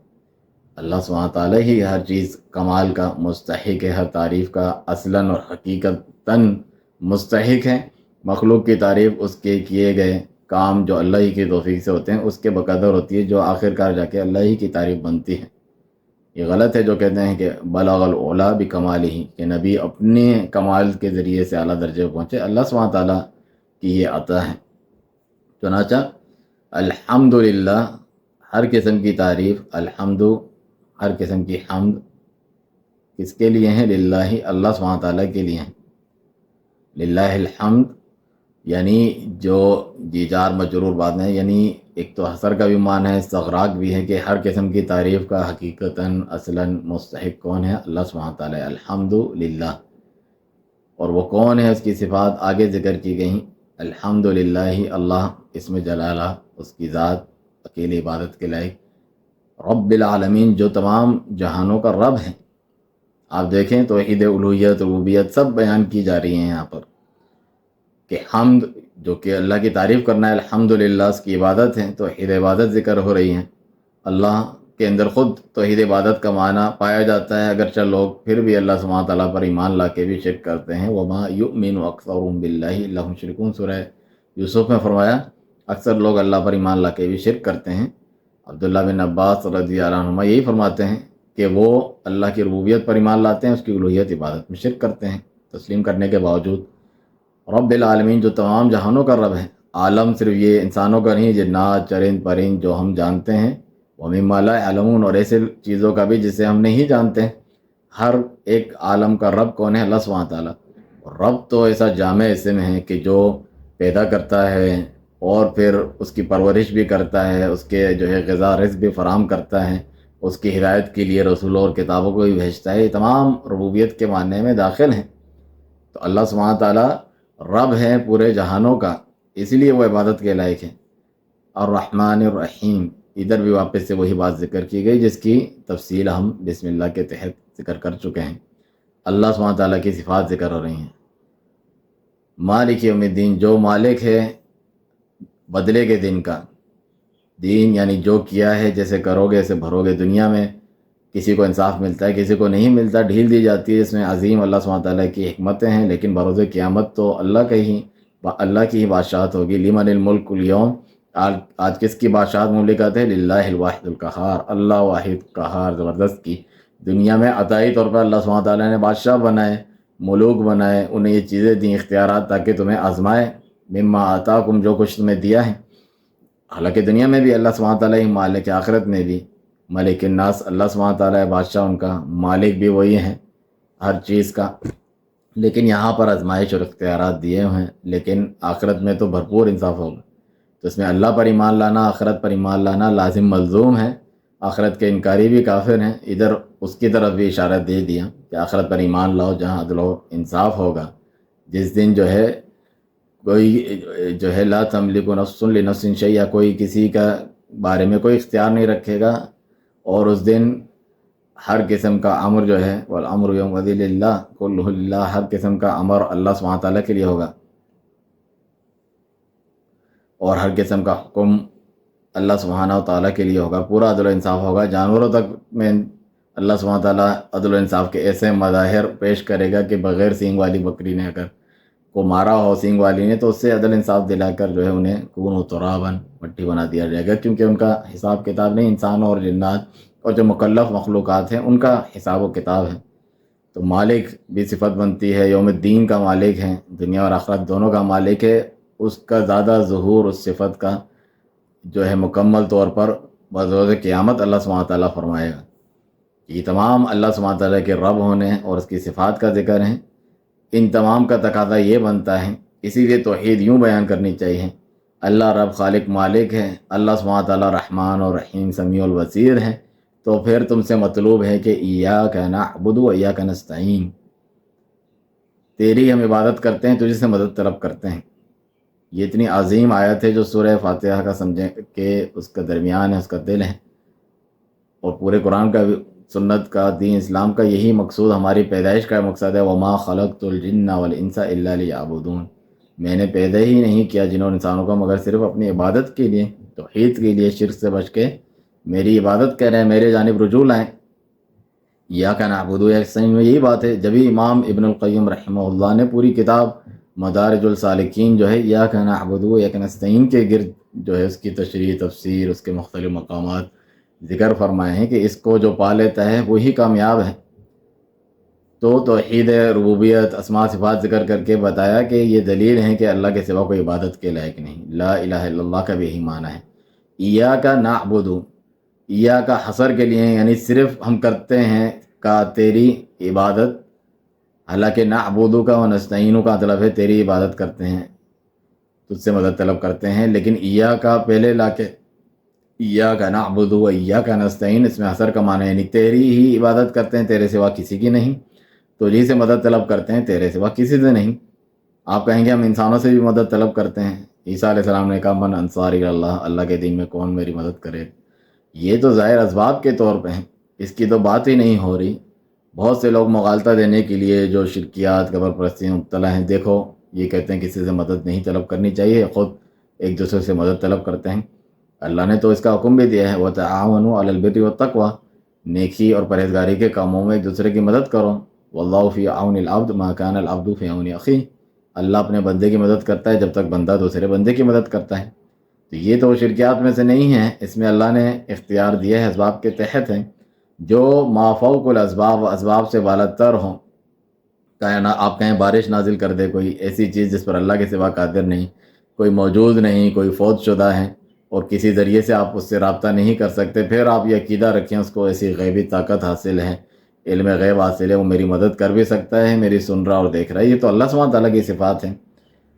اللہ سبحانہ تعالیٰ ہی ہر چیز کمال کا مستحق ہے، ہر تعریف کا اصلاً اور حقیقتاً مستحق ہے. مخلوق کی تعریف اس کے کیے گئے کام جو اللہ ہی کی توفیق سے ہوتے ہیں اس کے بقدر ہوتی ہے، جو آخر کار جا کے اللہ ہی کی تعریف بنتی ہے. یہ غلط ہے جو کہتے ہیں کہ بلغ العلا بکمالہ، کہ نبی اپنے کمال کے ذریعے سے اعلیٰ درجے پہ پہنچے، اللہ سبحانہ تعالیٰ کی یہ عطا ہے۔ چنانچہ الحمدللہ، ہر قسم کی تعریف، الحمد، ہر قسم کی حمد کس کے لیے ہیں؟ للہ، اللہ سبحانہ تعالیٰ کے لیے ہیں۔ للہ الحمد یعنی جو جی جار مجرور بعد میں، یعنی ایک تو حصر کا بھی معنی ہے، استغراق بھی ہے، کہ ہر قسم کی تعریف کا حقیقتاً اصلاً مستحق کون ہے؟ اللہ سبحانہ تعالیٰ، الحمد للہ۔ اور وہ کون ہے؟ اس کی صفات آگے ذکر کی گئیں۔ الحمد للہ، اللہ اسم جلالہ، اس کی ذات اکیلی عبادت کے لائق، رب العالمین، جو تمام جہانوں کا رب ہے۔ آپ دیکھیں توحید الوہیت، ربوبیت سب بیان کی جا رہی ہیں یہاں پر، کہ حمد جو کہ اللہ کی تعریف کرنا ہے، الحمدللہ اس کی عبادت ہے، توحید عبادت ذکر ہو رہی ہے۔ اللہ کے اندر خود توحید عبادت کا معنی پایا جاتا ہے، اگرچہ لوگ پھر بھی اللہ سبحانہ تعالیٰ پر ایمان لا کے بھی شرک کرتے ہیں۔ وما یؤمن اکثرهم باللہ الا هم مشرکون، سورہ یوسف میں فرمایا اکثر لوگ اللہ پر ایمان لا کے بھی شرک کرتے ہیں۔ عبداللہ بن عباس رضی اللہ عنہما یہی فرماتے ہیں کہ وہ اللہ کی ربوبیت پر ایمان لاتے ہیں، اس کی الوہیت عبادت میں شرک کرتے ہیں تسلیم کرنے کے باوجود۔ رب العالمین جو تمام جہانوں کا رب ہے، عالم صرف یہ انسانوں کا نہیں، جنات، چرند پرند جو ہم جانتے ہیں، وَمِمَّا لَا يَعْلَمُونَ، اور ایسے چیزوں کا بھی جسے ہم نہیں جانتے ہیں۔ ہر ایک عالم کا رب کون ہے؟ اللہ سبحانہ تعالیٰ۔ اور رب تو ایسا جامع اسم ہے کہ جو پیدا کرتا ہے اور پھر اس کی پرورش بھی کرتا ہے، اس کے جو ہے غذا رزق بھی فراہم کرتا ہے، اس کی ہدایت کے لیے رسولوں اور کتابوں کو بھی بھیجتا ہے، یہ تمام ربوبیت کے معنی میں داخل ہیں۔ تو اللہ سبحانہ تعالیٰ رب ہے پورے جہانوں کا، اسی لیے وہ عبادت کے لائق ہے۔ الرحمن الرحیم، ادھر بھی واپس سے وہی بات ذکر کی گئی جس کی تفصیل ہم بسم اللہ کے تحت ذکر کر چکے ہیں۔ اللہ سبحانہ تعالیٰ کی صفات ذکر ہو رہی ہیں۔ مالک یوم الدین، جو مالک ہے بدلے کے دن کا، دین یعنی جو کیا ہے جیسے کرو گے ایسے بھرو گے۔ دنیا میں کسی کو انصاف ملتا ہے، کسی کو نہیں ملتا، ڈھیل دی جاتی ہے، اس میں عظیم اللہ سبحانہ تعالیٰ کی حکمتیں ہیں، لیکن بروز قیامت تو اللہ کی ہی بادشاہت ہوگی۔ لمن الملک اليوم، آج کس کی بادشاہت مملکت ہے؟ للہ الواحد القہار، اللہ واحد قہار زبردست کی۔ دنیا میں عطائی طور پر اللہ سبحانہ تعالیٰ نے بادشاہ بنائے، ملوک بنائے، انہیں یہ چیزیں دیں، اختیارات، تاکہ تمہیں آزمائے۔ مما آتاکم، جو کچھ تمہیں دیا ہے۔ حالانکہ دنیا میں بھی اللہ سبحانہ تعالیٰ ہی مالک ہے، آخرت میں بھی ملک الناس اللہ سبحانہ تعالیٰ ہے، بادشاہ ان کا، مالک بھی وہی ہیں ہر چیز کا، لیکن یہاں پر آزمائش اور اختیارات دیے ہوئے ہیں، لیکن آخرت میں تو بھرپور انصاف ہوگا۔ تو اس میں اللہ پر ایمان لانا، آخرت پر ایمان لانا لازم ملزوم ہے۔ آخرت کے انکاری بھی کافر ہیں، ادھر اس کی طرف بھی اشارہ دے دیا کہ آخرت پر ایمان لاؤ جہاں عدل و انصاف ہوگا، جس دن جو ہے کوئی جو ہے لا تملک نفس لنفس شیئا، کوئی کسی کا بارے میں کوئی اختیار نہیں رکھے گا، اور اس دن ہر قسم کا امر جو ہے والامر یومئذ للہ کلہ للہ، ہر قسم کا امر اللہ سبحانہ تعالیٰ کے لیے ہوگا، اور ہر قسم کا حکم اللہ سبحانہ تعالیٰ کے لیے ہوگا، پورا عدل و انصاف ہوگا۔ جانوروں تک میں اللہ سبحانہ تعالیٰ عدل و انصاف کے ایسے مظاہر پیش کرے گا کہ بغیر سینگ والی بکری نے اگر کو مارا ہو سینگ والی نے، تو اس سے عدل انصاف دلا کر جو ہے انہیں کون و ترابا، مٹی بنا دیا جائے گا، کیونکہ ان کا حساب کتاب نہیں، انسانوں اور جنات اور جو مکلف مخلوقات ہیں ان کا حساب و کتاب ہے۔ تو مالک بھی صفت بنتی ہے، یوم الدین کا مالک ہے، دنیا اور آخرت دونوں کا مالک ہے، اس کا زیادہ ظہور اس صفت کا جو ہے مکمل طور پر بروز قیامت اللہ سبحانہ تعالیٰ فرمائے گا۔ یہ تمام اللہ سبحانہ تعالیٰ کے رب ہونے اور اس کی صفات کا ذکر ہے، ان تمام کا تقاضا یہ بنتا ہے، اسی لیے توحید یوں بیان کرنی چاہیے، اللہ رب خالق مالک ہے، اللہ سبحانہ تعالیٰ رحمان اور رحیم سمیع البصیر ہے، تو پھر تم سے مطلوب ہے کہ ایاک نعبد و ایاک نستعین، تیری ہم عبادت کرتے ہیں، تجھ سے مدد طلب کرتے ہیں۔ یہ اتنی عظیم آیت ہے جو سورہ فاتحہ کا سمجھیں کہ اس کا درمیان ہے، اس کا دل ہے، اور پورے قرآن کا سنت کا دین اسلام کا یہی مقصود، ہماری پیدائش کا مقصد ہے، وما خلقت الجن والانس الا لیعبدون، میں نے پیدا ہی نہیں کیا جنوں انسانوں کو مگر صرف اپنی عبادت کے لیے، توحید کے لیے، شرک سے بچ کے میری عبادت کریں، میرے جانب رجوع لائیں۔ ایاک نعبد و ایاک نستعین میں یہی بات ہے، جبھی امام ابن القیم رحمہ اللہ نے پوری کتاب مدارج السالکین جو ہے ایاک نعبد و ایاک نستعین کے گرد جو ہے اس کی تشریح، تفسیر، اس کے مختلف مقامات ذکر فرمائے ہیں کہ اس کو جو پا لیتا ہے وہی کامیاب ہے۔ تو توحید ربوبیت اسماء صفات ذکر کر کے بتایا کہ یہ دلیل ہے کہ اللہ کے سوا کوئی عبادت کے لائق نہیں۔ لا الہ الا اللہ کا بھی یہی معنی ہے۔ ایاک نعبد، ایاک حصر کے لیے، یعنی صرف ہم کرتے ہیں کا تیری عبادت، حالانکہ نعبد کا و نستعین کا مطلب ہے تیری عبادت کرتے ہیں، تجھ سے مدد طلب کرتے ہیں، لیکن ایاک پہلے لا کے ایاک نعبد و ایاک نستعین، اس میں حصر کا معنی ہے، یعنی تیری ہی عبادت کرتے ہیں، تیرے سوا کسی کی نہیں، تجھی سے مدد طلب کرتے ہیں، تیرے سوا کسی سے نہیں۔ آپ کہیں گے ہم انسانوں سے بھی مدد طلب کرتے ہیں۔ عیسیٰ علیہ السلام نے کہا من انصاری اللہ، اللہ کے دین میں کون میری مدد کرے؟ یہ تو ظاہر اسباب کے طور پہ ہیں، اس کی تو بات ہی نہیں ہو رہی۔ بہت سے لوگ مغالطہ دینے کے لیے جو شرکیات قبر پرستی میں مبتلا ہیں، دیکھو یہ کہتے ہیں کسی سے مدد نہیں طلب کرنی چاہیے، خود ایک دوسرے سے مدد طلب کرتے ہیں۔ اللہ نے تو اس کا حکم بھی دیا ہے وَتَعَاوَنُوا عَلَى الْبِرِّ وَالتَّقْوَىٰ، نیکی اور پرہیزگاری کے کاموں میں ایک دوسرے کی مدد کرو۔ واللہ فی عون العبد ما کان العبد فی عون اخیہ، اللہ اپنے بندے کی مدد کرتا ہے جب تک بندہ دوسرے بندے کی مدد کرتا ہے۔ تو یہ تو شرکیات میں سے نہیں ہے، اس میں اللہ نے اختیار دیا ہے، اسباب کے تحت ہیں، جو ما فوق الاسباب، اسباب سے بالا تر ہوں۔ آپ کہیں بارش نازل کر دے، کوئی ایسی چیز جس پر اللہ کے سوا قادر نہیں، کوئی موجود نہیں، کوئی فوت شدہ ہے اور کسی ذریعے سے آپ اس سے رابطہ نہیں کر سکتے، پھر آپ یہ عقیدہ رکھیں اس کو ایسی غیبی طاقت حاصل ہے، علم غیب حاصل ہے، وہ میری مدد کر بھی سکتا ہے، میری سن رہا اور دیکھ رہا ہے۔ یہ تو اللہ سبحانہ تعالیٰ کی صفات ہیں۔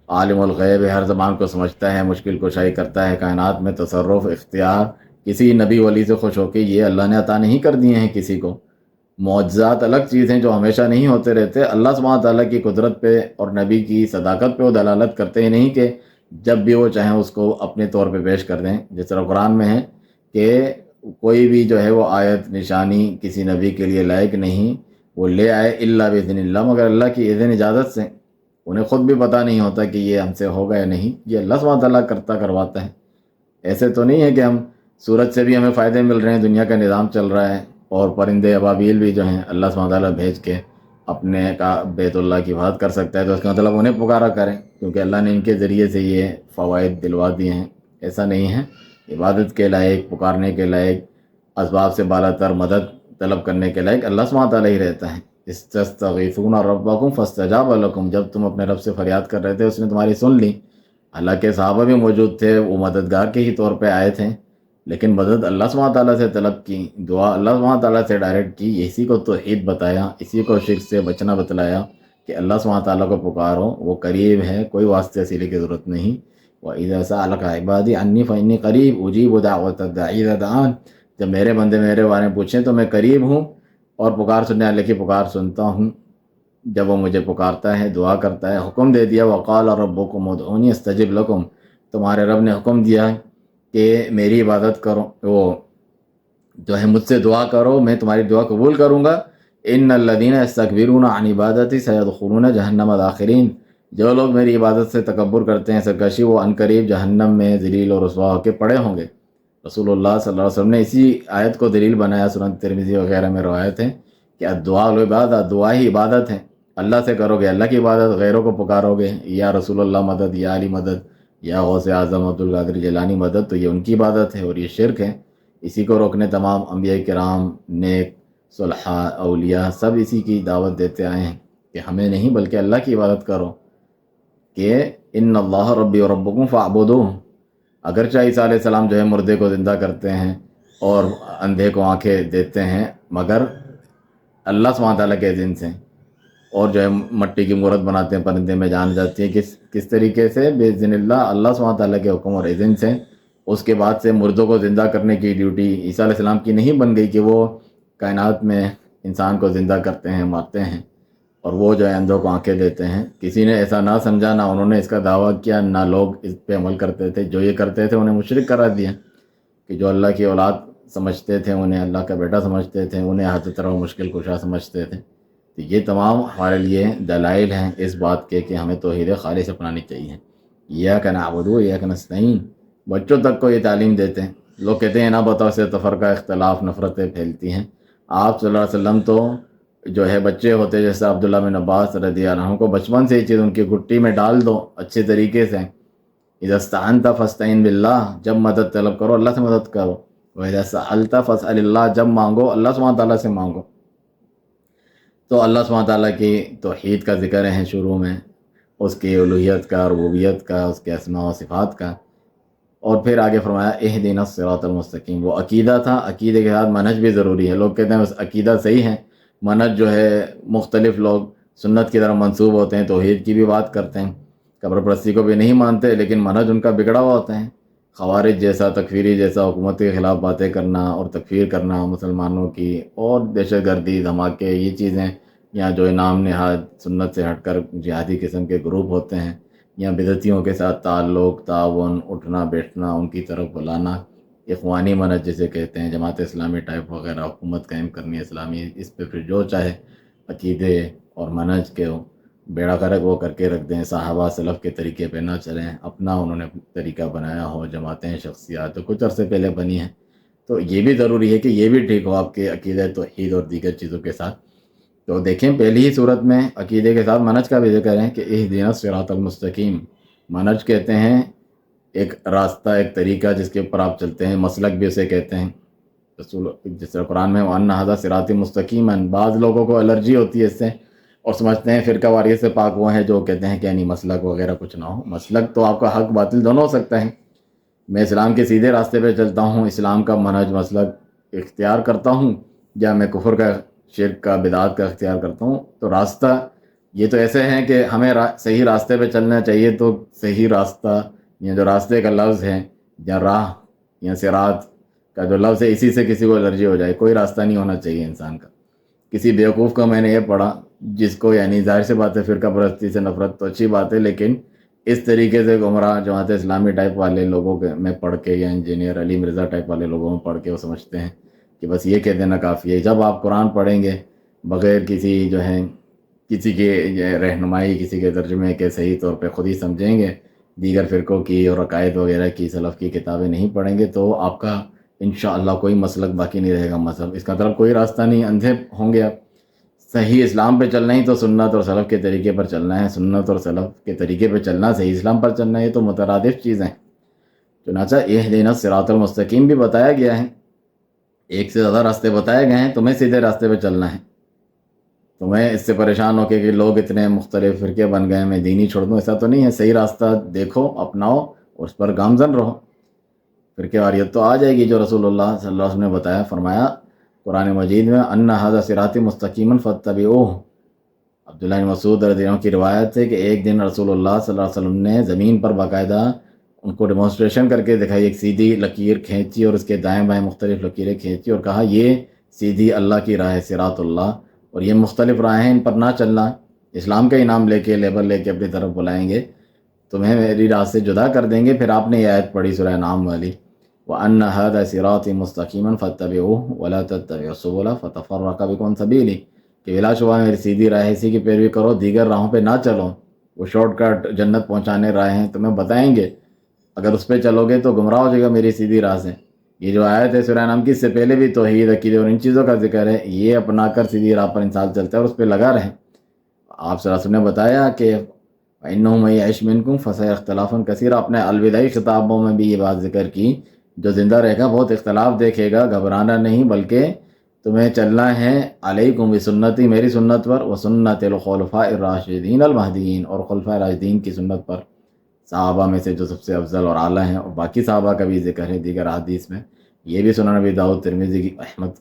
عالم الغیب ہے، ہر زبان کو سمجھتا ہے، مشکل کشائی کرتا ہے، کائنات میں تصرف اختیار کسی نبی ولی سے خوش ہو کے یہ اللہ نے عطا نہیں کر دیے ہیں کسی کو۔ معجزات الگ چیز ہیں جو ہمیشہ نہیں ہوتے رہتے، اللہ سبحانہ تعالیٰ کی قدرت پہ اور نبی کی صداقت پہ وہ دلالت کرتے ہیں، نہیں کہ جب بھی وہ چاہیں اس کو اپنے طور پہ پیش کر دیں۔ جس طرح قرآن میں ہے کہ کوئی بھی جو ہے وہ آیت نشانی کسی نبی کے لیے لائق نہیں، وہ لے آئے الا باذن اللہ، مگر اللہ کی اذن اجازت سے۔ انہیں خود بھی پتہ نہیں ہوتا کہ یہ ہم سے ہوگا یا نہیں، یہ اللہ سبحانہ تعالیٰ کرواتا ہے۔ ایسے تو نہیں ہے کہ ہم سورج سے بھی ہمیں فائدے مل رہے ہیں، دنیا کا نظام چل رہا ہے، اور پرندے ابابیل بھی جو ہیں اللہ سبحانہ تعالیٰ بھیج کے اپنے کا بیت اللہ کی حفاظت کر سکتا ہے، تو اس کا مطلب انہیں پکارا کریں، کیونکہ اللہ نے ان کے ذریعے سے یہ فوائد دلوا دیے ہیں۔ ایسا نہیں ہے، عبادت کے لائق، پکارنے کے لائق، اسباب سے بالا تر مدد طلب کرنے کے لائق اللہ سبحانہ تعالیٰ ہی رہتا ہے۔ استغیثون ربکم فاستجاب لکم، جب تم اپنے رب سے فریاد کر رہے تھے اس نے تمہاری سن لی۔ حالانکہ صحابہ بھی موجود تھے، وہ مددگار کے ہی طور پہ آئے تھے، لیکن مدد اللہ سبحانہ تعالیٰ سے طلب کی، دعا اللہ سبحانہ تعالیٰ سے ڈائریکٹ کی۔ اسی کو توحید بتایا، اسی کو شرک سے بچنا بتلایا کہ اللہ سبحانہ تعالیٰ کو پکارو، وہ قریب ہے، کوئی واسطے وسیلے کی ضرورت نہیں۔ وَإِذَا سَأَلَكَ عِبَادِي عَنِّي فَإِنِّي قَرِيبٌ أُجِيبُ دَعْوَةَ الدَّاعِ إِذَا دَعَانِ، جب میرے بندے میرے بارے میں پوچھیں تو میں قریب ہوں اور پکار سننے والے کی پکار سنتا ہوں، جب وہ مجھے پکارتا ہے، دعا کرتا ہے۔ حکم دے دیا وَقَالَ رَبُّكُمْ ادْعُونِي أَسْتَجِبْ لَكُمْ، تمہارے رب نے حکم دیا کہ میری عبادت کرو، وہ جو ہے مجھ سے دعا کرو، میں تمہاری دعا قبول کروں گا۔ ان الذین یستکبرون عن عبادتی سیدخلون جہنم داخرین، جو لوگ میری عبادت سے تکبر کرتے ہیں، سرکشی، وہ عنقریب جہنم میں ذلیل اور رسوا ہو کے پڑے ہوں گے۔ رسول اللہ صلی اللہ علیہ وسلم نے اسی آیت کو دلیل بنایا، سنن ترمذی وغیرہ میں روایت ہے کہ الدعاء العبادہ، دعا ہی عبادت ہے۔ اللہ سے کرو گے اللہ کی عبادت، غیروں کو پکارو گے یا رسول اللہ مدد، یا علی مدد، یا غوث اعظم عبد القادر جیلانی مدد، تو یہ ان کی عبادت ہے اور یہ شرک ہے۔ اسی کو روکنے تمام انبیاء کرام، نیک، صلحاء، اولیاء سب اسی کی دعوت دیتے آئے ہیں کہ ہمیں نہیں بلکہ اللہ کی عبادت کرو، کہ ان اللہ ربی و ربکم فاعبدوہ۔ اگرچہ عیسیٰ علیہ السلام جو ہے مردے کو زندہ کرتے ہیں اور اندھے کو آنکھیں دیتے ہیں، مگر اللہ سبحانہ تعالیٰ کے اذن سے، اور جو ہے مٹی کی مورت بناتے ہیں، پرندے میں جان جاتی ہے، کس طریقے سے؟ باذن اللہ، اللہ سبحانہ تعالیٰ کے حکم اور اذن سے۔ اس کے بعد سے مردوں کو زندہ کرنے کی ڈیوٹی عیسیٰ علیہ السلام کی نہیں بن گئی کہ وہ کائنات میں انسان کو زندہ کرتے ہیں، مارتے ہیں، اور وہ جو ہے اندھوں کو آنکھیں دیتے ہیں۔ کسی نے ایسا نہ سمجھا، نہ انہوں نے اس کا دعویٰ کیا، نہ لوگ اس پہ عمل کرتے تھے۔ جو یہ کرتے تھے انہیں مشرک قرار دیا، کہ جو اللہ کی اولاد سمجھتے تھے، انہیں اللہ کا بیٹا سمجھتے تھے، انہیں حاجت روا مشکل کشا سمجھتے تھے۔ تو یہ تمام ہمارے لیے دلائل ہیں اس بات کے کہ ہمیں توحید خالص اپنانی چاہیے۔ ایاک نعبد و ایاک نستعین، بچوں تک کو یہ تعلیم دیتے ہیں۔ لوگ کہتے ہیں نہ بتاؤ سے تفرقہ، اختلاف، نفرتیں پھیلتی ہیں۔ آپ صلی اللہ علیہ وسلم تو جو ہے بچے ہوتے، جیسے عبداللہ بن عباس رضی اللہ عنہ کو بچپن سے یہ چیز ان کی گٹی میں ڈال دو اچھے طریقے سے۔ اذا استعنت فاستعن باللہ، جب مدد طلب کرو اللہ سے مدد کرو۔ وَإِذَا سَأَلْتَ فَاسْأَلِ اللَّهَ، جب مانگو اللہ سبحانہ تعالیٰ سے مانگو۔ تو اللہ سبحانہ تعالیٰ کی توحید کا ذکر ہے شروع میں، اس کی الوہیت کا، ربوبیت کا، اس کے اسماء و صفات کا، اور پھر آگے فرمایا اہدنا الصراط المستقیم۔ وہ عقیدہ تھا، عقیدے کے ساتھ منہج بھی ضروری ہے۔ لوگ کہتے ہیں بس عقیدہ صحیح ہے، منہج جو ہے مختلف لوگ سنت کی طرف منسوب ہوتے ہیں، توحید کی بھی بات کرتے ہیں، قبر پرستی کو بھی نہیں مانتے، لیکن منہج ان کا بگڑا ہوا ہوتا ہے۔ خوارج جیسا، تکفیری جیسا، حکومت کے خلاف باتیں کرنا اور تکفیر کرنا مسلمانوں کی، اور دہشت گردی، دھماکے، یہ چیزیں، یا جو نام نہاد سنت سے ہٹ کر جہادی قسم کے گروپ ہوتے ہیں، یا بدعتیوں کے ساتھ تعلق، تعاون، اٹھنا بیٹھنا، ان کی طرف بلانا، اخوانی منہج جسے کہتے ہیں، جماعت اسلامی ٹائپ وغیرہ، حکومت قائم کرنی اسلامی، اس پہ پھر جو چاہے عقیدے اور منہج کے بیڑا غرق وہ کر کے رکھ دیں، صحابہ سلف کے طریقے پہ نہ چلیں، اپنا انہوں نے طریقہ بنایا ہو، جماعتیں، شخصیات کچھ عرصے پہلے بنی ہیں، تو یہ بھی ضروری ہے کہ یہ بھی ٹھیک ہو آپ کے عقیدہ توحید اور دیگر چیزوں کے ساتھ۔ تو دیکھیں پہلی ہی صورت میں عقیدے کے ساتھ منہج کا بھی ذکر ہے کہ اہدنا الصراط المستقیم۔ منہج کہتے ہیں ایک راستہ، ایک طریقہ جس کے اوپر آپ چلتے ہیں، مسلک بھی اسے کہتے ہیں۔ رسول جس طرح قرآن میں وَأَنَّ هَذَا صِرَاطِ مُسْتَقِيمًا، بعض لوگوں کو الرجی ہوتی ہے اس سے اور سمجھتے ہیں فرقہ واریت سے پاک وہ ہیں جو کہتے ہیں کہ یعنی مسلک وغیرہ کچھ نہ ہو۔ مسلک تو آپ کا حق باطل دونوں ہو سکتا ہے۔ میں اسلام کے سیدھے راستے پہ چلتا ہوں، اسلام کا منہج مسلک اختیار کرتا ہوں، یا میں کفر کا، شرک کا، بدعات کا اختیار کرتا ہوں، تو راستہ یہ تو ایسے ہیں کہ ہمیں صحیح راستے پہ چلنا چاہیے، تو صحیح راستہ یا جو راستے کا لفظ ہے، یا راہ یا صراط کا جو لفظ ہے، اسی سے کسی کو الرجی ہو جائے، کوئی راستہ نہیں ہونا چاہیے انسان کا۔ کسی بیوقوف کا میں نے یہ پڑھا جس کو، یعنی ظاہر سی بات ہے فرقہ پرستی سے نفرت تو اچھی بات ہے، لیکن اس طریقے سے گمراہ جماعت اسلامی ٹائپ والے لوگوں کے میں پڑھ کے، یا انجینئر علی مرزا ٹائپ والے لوگوں میں پڑھ کے وہ سمجھتے ہیں کہ بس یہ کہہ دینا کافی ہے۔ جب آپ قرآن پڑھیں گے بغیر کسی جو ہے کسی کے رہنمائی، کسی کے ترجمے کے صحیح طور پہ خود ہی سمجھیں گے، دیگر فرقوں کی اور عقائد وغیرہ کی، سلف کی کتابیں نہیں پڑھیں گے، تو آپ کا انشاءاللہ کوئی مسلک باقی نہیں رہے گا، مذہب اس کا طرف کوئی راستہ نہیں، اندھے ہوں گے آپ۔ صحیح اسلام پہ چلنا ہی تو سنت اور سلف کے طریقے پر چلنا ہے، سنت اور سلف کے طریقے پہ چلنا، صحیح اسلام پر چلنا ہے، یہ تو مترادف چیزیں۔ چنانچہ اہدنا الصراط المستقیم بھی بتایا گیا ہے، ایک سے زیادہ راستے بتائے گئے ہیں، تمہیں سیدھے راستے پہ چلنا ہے۔ تمہیں اس سے پریشان ہو کے کہ لوگ اتنے مختلف فرقے بن گئے، میں دینی چھوڑ دوں، ایسا تو نہیں ہے، صحیح راستہ دیکھو، اپناؤ، اس پر گامزن رہو، فرقے واریت تو آ جائے گی، جو رسول اللہ صلی اللہ علیہ وسلم نے بتایا، فرمایا قرآن مجید میں ان ھذا صراطی مستقیما فاتبعوہ۔ عبداللہ بن مسعود رضی اللہ عنہ کی روایت ہے کہ ایک دن رسول اللہ صلی اللہ علیہ وسلم نے زمین پر باقاعدہ ان کو ڈیمونسٹریشن کر کے دکھائی، ایک سیدھی لکیر کھینچی اور اس کے دائیں بائیں مختلف لکیریں کھینچی اور کہا یہ سیدھی اللہ کی راہ ہے، صراط اللہ، اور یہ مختلف راہیں، ان پر نہ چلنا، اسلام کا انعام لے کے، لیبل لے کے اپنی طرف بلائیں گے، تمہیں میری راہ سے جدا کر دیں گے۔ پھر آپ نے یہ آیت پڑھی سورہ انعام والی، وَأَنَّ هَذَا صِرَاطِي مُسْتَقِيمًا فَاتَّبِعُوهُ وَلَا تَتَّبِعُوا السُّبُلَ فَتَفَرَّقَ بِكُمْ سَبِيلِي، کہ بلا شبہ میری سیدھی راہ ہے، اسی کی پیروی کرو، دیگر راہوں پہ نہ چلو، وہ شارٹ کٹ جنت پہنچانے راہیں ہیں، تمہیں بتائیں گے، اگر اس پہ چلو گے تو گمراہ ہو جائے گا میری سیدھی راہ سے۔ یہ جو آیت ہے سورہ انعام کی، اس سے پہلے بھی توحید، عقیدے اور ان چیزوں کا ذکر ہے، یہ اپنا کر سیدھی راہ پر انسان چلتا ہے اور اس پہ لگا رہے۔ آپ صلی اللہ علیہ وسلم نے بتایا کہ فَإِنَّهُ مَن يَعِشْ مِنكُمْ فَسَيَرَى اخْتِلَافًا كَثِيرًا، اپنے الوداعی خطابوں میں بھی یہ بات ذکر کی، جو زندہ رہے گا بہت اختلاف دیکھے گا، گھبرانا نہیں، بلکہ تمہیں چلنا ہے علیکم بسنتی، میری سنت پر، وسنت الخلفاء الراشدین المہدیین، اور خلفاء راشدین کی سنت پر، صحابہ میں سے جو سب سے افضل اور اعلیٰ ہیں، اور باقی صحابہ کا بھی ذکر ہے دیگر احادیث میں۔ یہ بھی سنن ابی داؤد، ترمذی کی،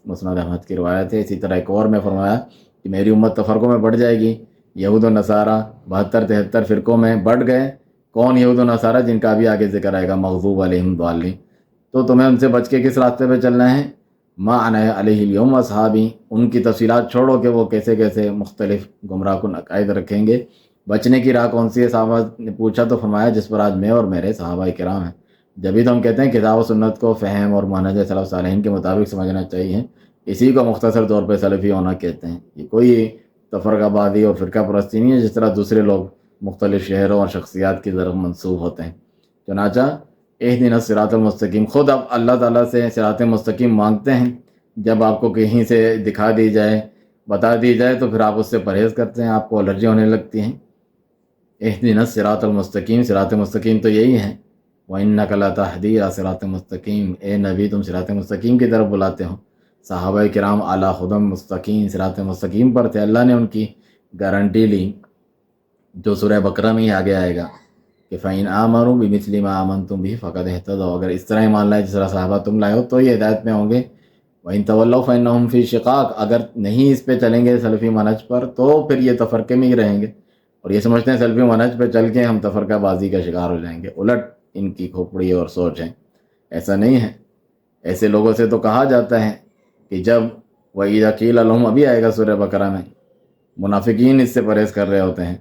مسند احمد کی روایت ہے۔ اسی طرح ایک اور میں فرمایا کہ میری امت تفرقوں میں بڑھ جائے گی، یہود و نصارہ 72-73 فرقوں میں بڑھ گئے۔ کون یہود و نصارہ؟ جن کا بھی آگے ذکر آئے گا، مغضوب علیہم ضالین۔ تو تمہیں ان سے بچ کے کس راستے پہ چلنا ہے؟ ما انا علیہ اليوم اصحابی، ان کی تفصیلات چھوڑو کہ وہ کیسے کیسے مختلف گمراہ کن عقائد رکھیں گے۔ بچنے کی راہ کون سی ہے؟ صحابہ نے پوچھا تو فرمایا جس پر آج میں اور میرے صحابہ کرام ہیں۔ جبھی تو ہم کہتے ہیں کتاب و سنت کو فہم اور منہج سلف صالحین کے مطابق سمجھنا چاہیے، اسی کو مختصر طور پہ سلفی ہونا کہتے ہیں۔ یہ کوئی تفرقہ بازی اور فرقہ پرستی نہیں ہے جس طرح دوسرے لوگ مختلف شہروں اور شخصیات کی طرف منسوب ہوتے ہیں۔ چنانچہ اہدنا الصراط المستقیم، خود اب اللہ تعالیٰ سے صراط مستقیم مانگتے ہیں، جب آپ کو کہیں سے دکھا دی جائے، بتا دی جائے تو پھر آپ اس سے پرہیز کرتے ہیں، آپ کو الرجی ہونے لگتی ہیں۔ اہدنا الصراط المستقیم، صراط مستقیم تو یہی ہے وَإِنَّكَ لَتَهْدِي إِلَىٰ صِرَاطٍ مستقیم، اے نبی تم صراط مستقیم کی طرف بلاتے ہو۔ صحابہ کرام علی ہدی مستقیم، صراط مستقیم پر تھے، اللہ نے ان کی گارنٹی لی جو سورہ بقرہ میں ہی آگے آئے گا کہ فَإِنْ آمَنُوا بِمِثْلِ مَا آمَنْتُمْ بِهِ فَقَدِ اهْتَدَوْا، اگر اس طرح ایمان لائے جس طرح صحابہ تم لائے ہو تو یہ ہدایت میں ہوں گے۔ وَإِنْ تَوَلَّوْا فَإِنَّهُمْ فِي شِقَاقٍ، اگر نہیں اس پہ چلیں گے سلفی منہج پر تو پھر یہ تفرقے میں ہی رہیں گے، اور یہ سمجھتے ہیں سلفی منہج پہ چل کے ہم تفرقہ بازی کا شکار ہو جائیں گے۔ الٹ ان کی کھوپڑی اور سوچ ہے، ایسا نہیں ہے۔ ایسے لوگوں سے تو کہا جاتا ہے کہ جب وَإِذَا قِيلَ لَهُمْ، ابھی آئے گا سورہ بقرہ میں، منافقین اس سے پرہیز کر رہے ہوتے ہیں،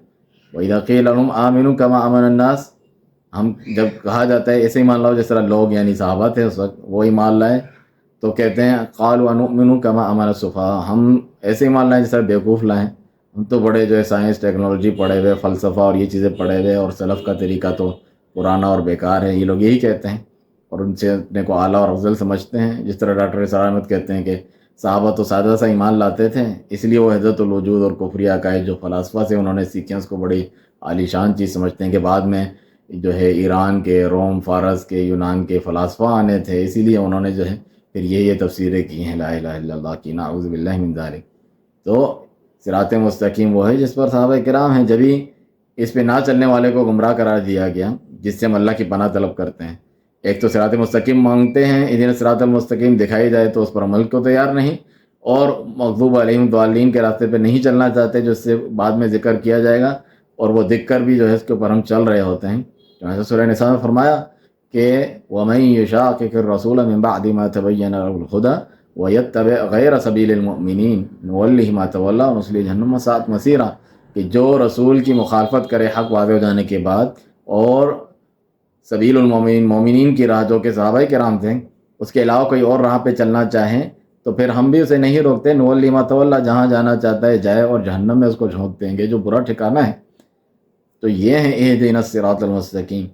وَإِذَا قِيلَ لَهُمْ آمِنُوا كَمَا آمَنَ النَّاسُ، ہم جب کہا جاتا ہے ایسے ایمان لاؤ جس طرح لوگ یعنی صحابہ تھے اس وقت وہ ایمان لائے، تو کہتے ہیں قالوا انؤمن كما آمن السفهاء، ہم ایسے ایمان لائیں جس طرح بیوقوف لائیں، ہم تو بڑے جو ہے سائنس ٹیکنالوجی پڑھے ہوئے، فلسفہ اور یہ چیزیں پڑھے ہوئے، اور سلف کا طریقہ تو پرانا اور بیکار ہے، یہ لوگ یہی کہتے ہیں اور ان سے اپنے کو اعلیٰ اور افضل سمجھتے ہیں۔ جس طرح ڈاکٹر اسرار احمد کہتے ہیں کہ صحابہ تو سادہ سا ایمان لاتے تھے، اس لیے وہ وحدت الوجود اور کفری عقائد جو فلاسفہ سے انہوں نے سیکھیں اس کو بڑی عالی شان چیز سمجھتے ہیں کہ بعد میں جو ہے ایران کے، روم، فارس کے، یونان کے فلاسفہ آنے تھے، اسی لیے انہوں نے جو ہے پھر یہ تفسیریں کی ہیں لا الہ الا اللہ کی، نعوذ باللہ من ذالک۔ تو صراط مستقیم وہ ہے جس پر صحابہ کرام ہیں، جبھی اس پہ نہ چلنے والے کو گمراہ قرار دیا گیا، جس سے ہم اللہ کی پناہ طلب کرتے ہیں۔ ایک تو صراط مستقیم مانگتے ہیں، اہدنا الصراط المستقیم دکھائی جائے تو اس پر عمل کو تیار نہیں، اور مغضوب علیہم الضالین کے راستے پہ نہیں چلنا چاہتے جو اس سے بعد میں ذکر کیا جائے گا، اور وہ دیکھ کر بھی جو ہے اس کے اوپر ہم چل رہے ہوتے ہیں۔ جیسے سورہ نساء میں فرمایا کہ وَمَن يُشَاقِقِ الرَّسُولَ مِن بَعْدِ مَا تَبَيَّنَ لَهُ الْهُدَىٰ وَيَتَّبِعْ غَيْرَ سَبِيلِ الْمُؤْمِنِينَ نُوَلِّهِ مَا تَوَلَّىٰ وَنُصْلِهِ جَهَنَّمَ وَسَاءَتْ مَصِيرًا، کہ جو رسول کی مخالفت کرے حق واضح ہو جانے کے بعد، اور سبیل المومنین، مومنین کی راہ جو کہ صحابہ کرام تھے، اس کے علاوہ کوئی اور راہ پہ چلنا چاہیں تو پھر ہم بھی اسے نہیں روکتے، نُوَلِّهِ مَا تَوَلَّىٰ، جہاں جانا چاہتا ہے جائے، اور جہنم میں اس کو جھونک دیں گے جو برا ٹھکانہ ہے۔ تو یہ ہیں اہدنا الصراط المستقیم،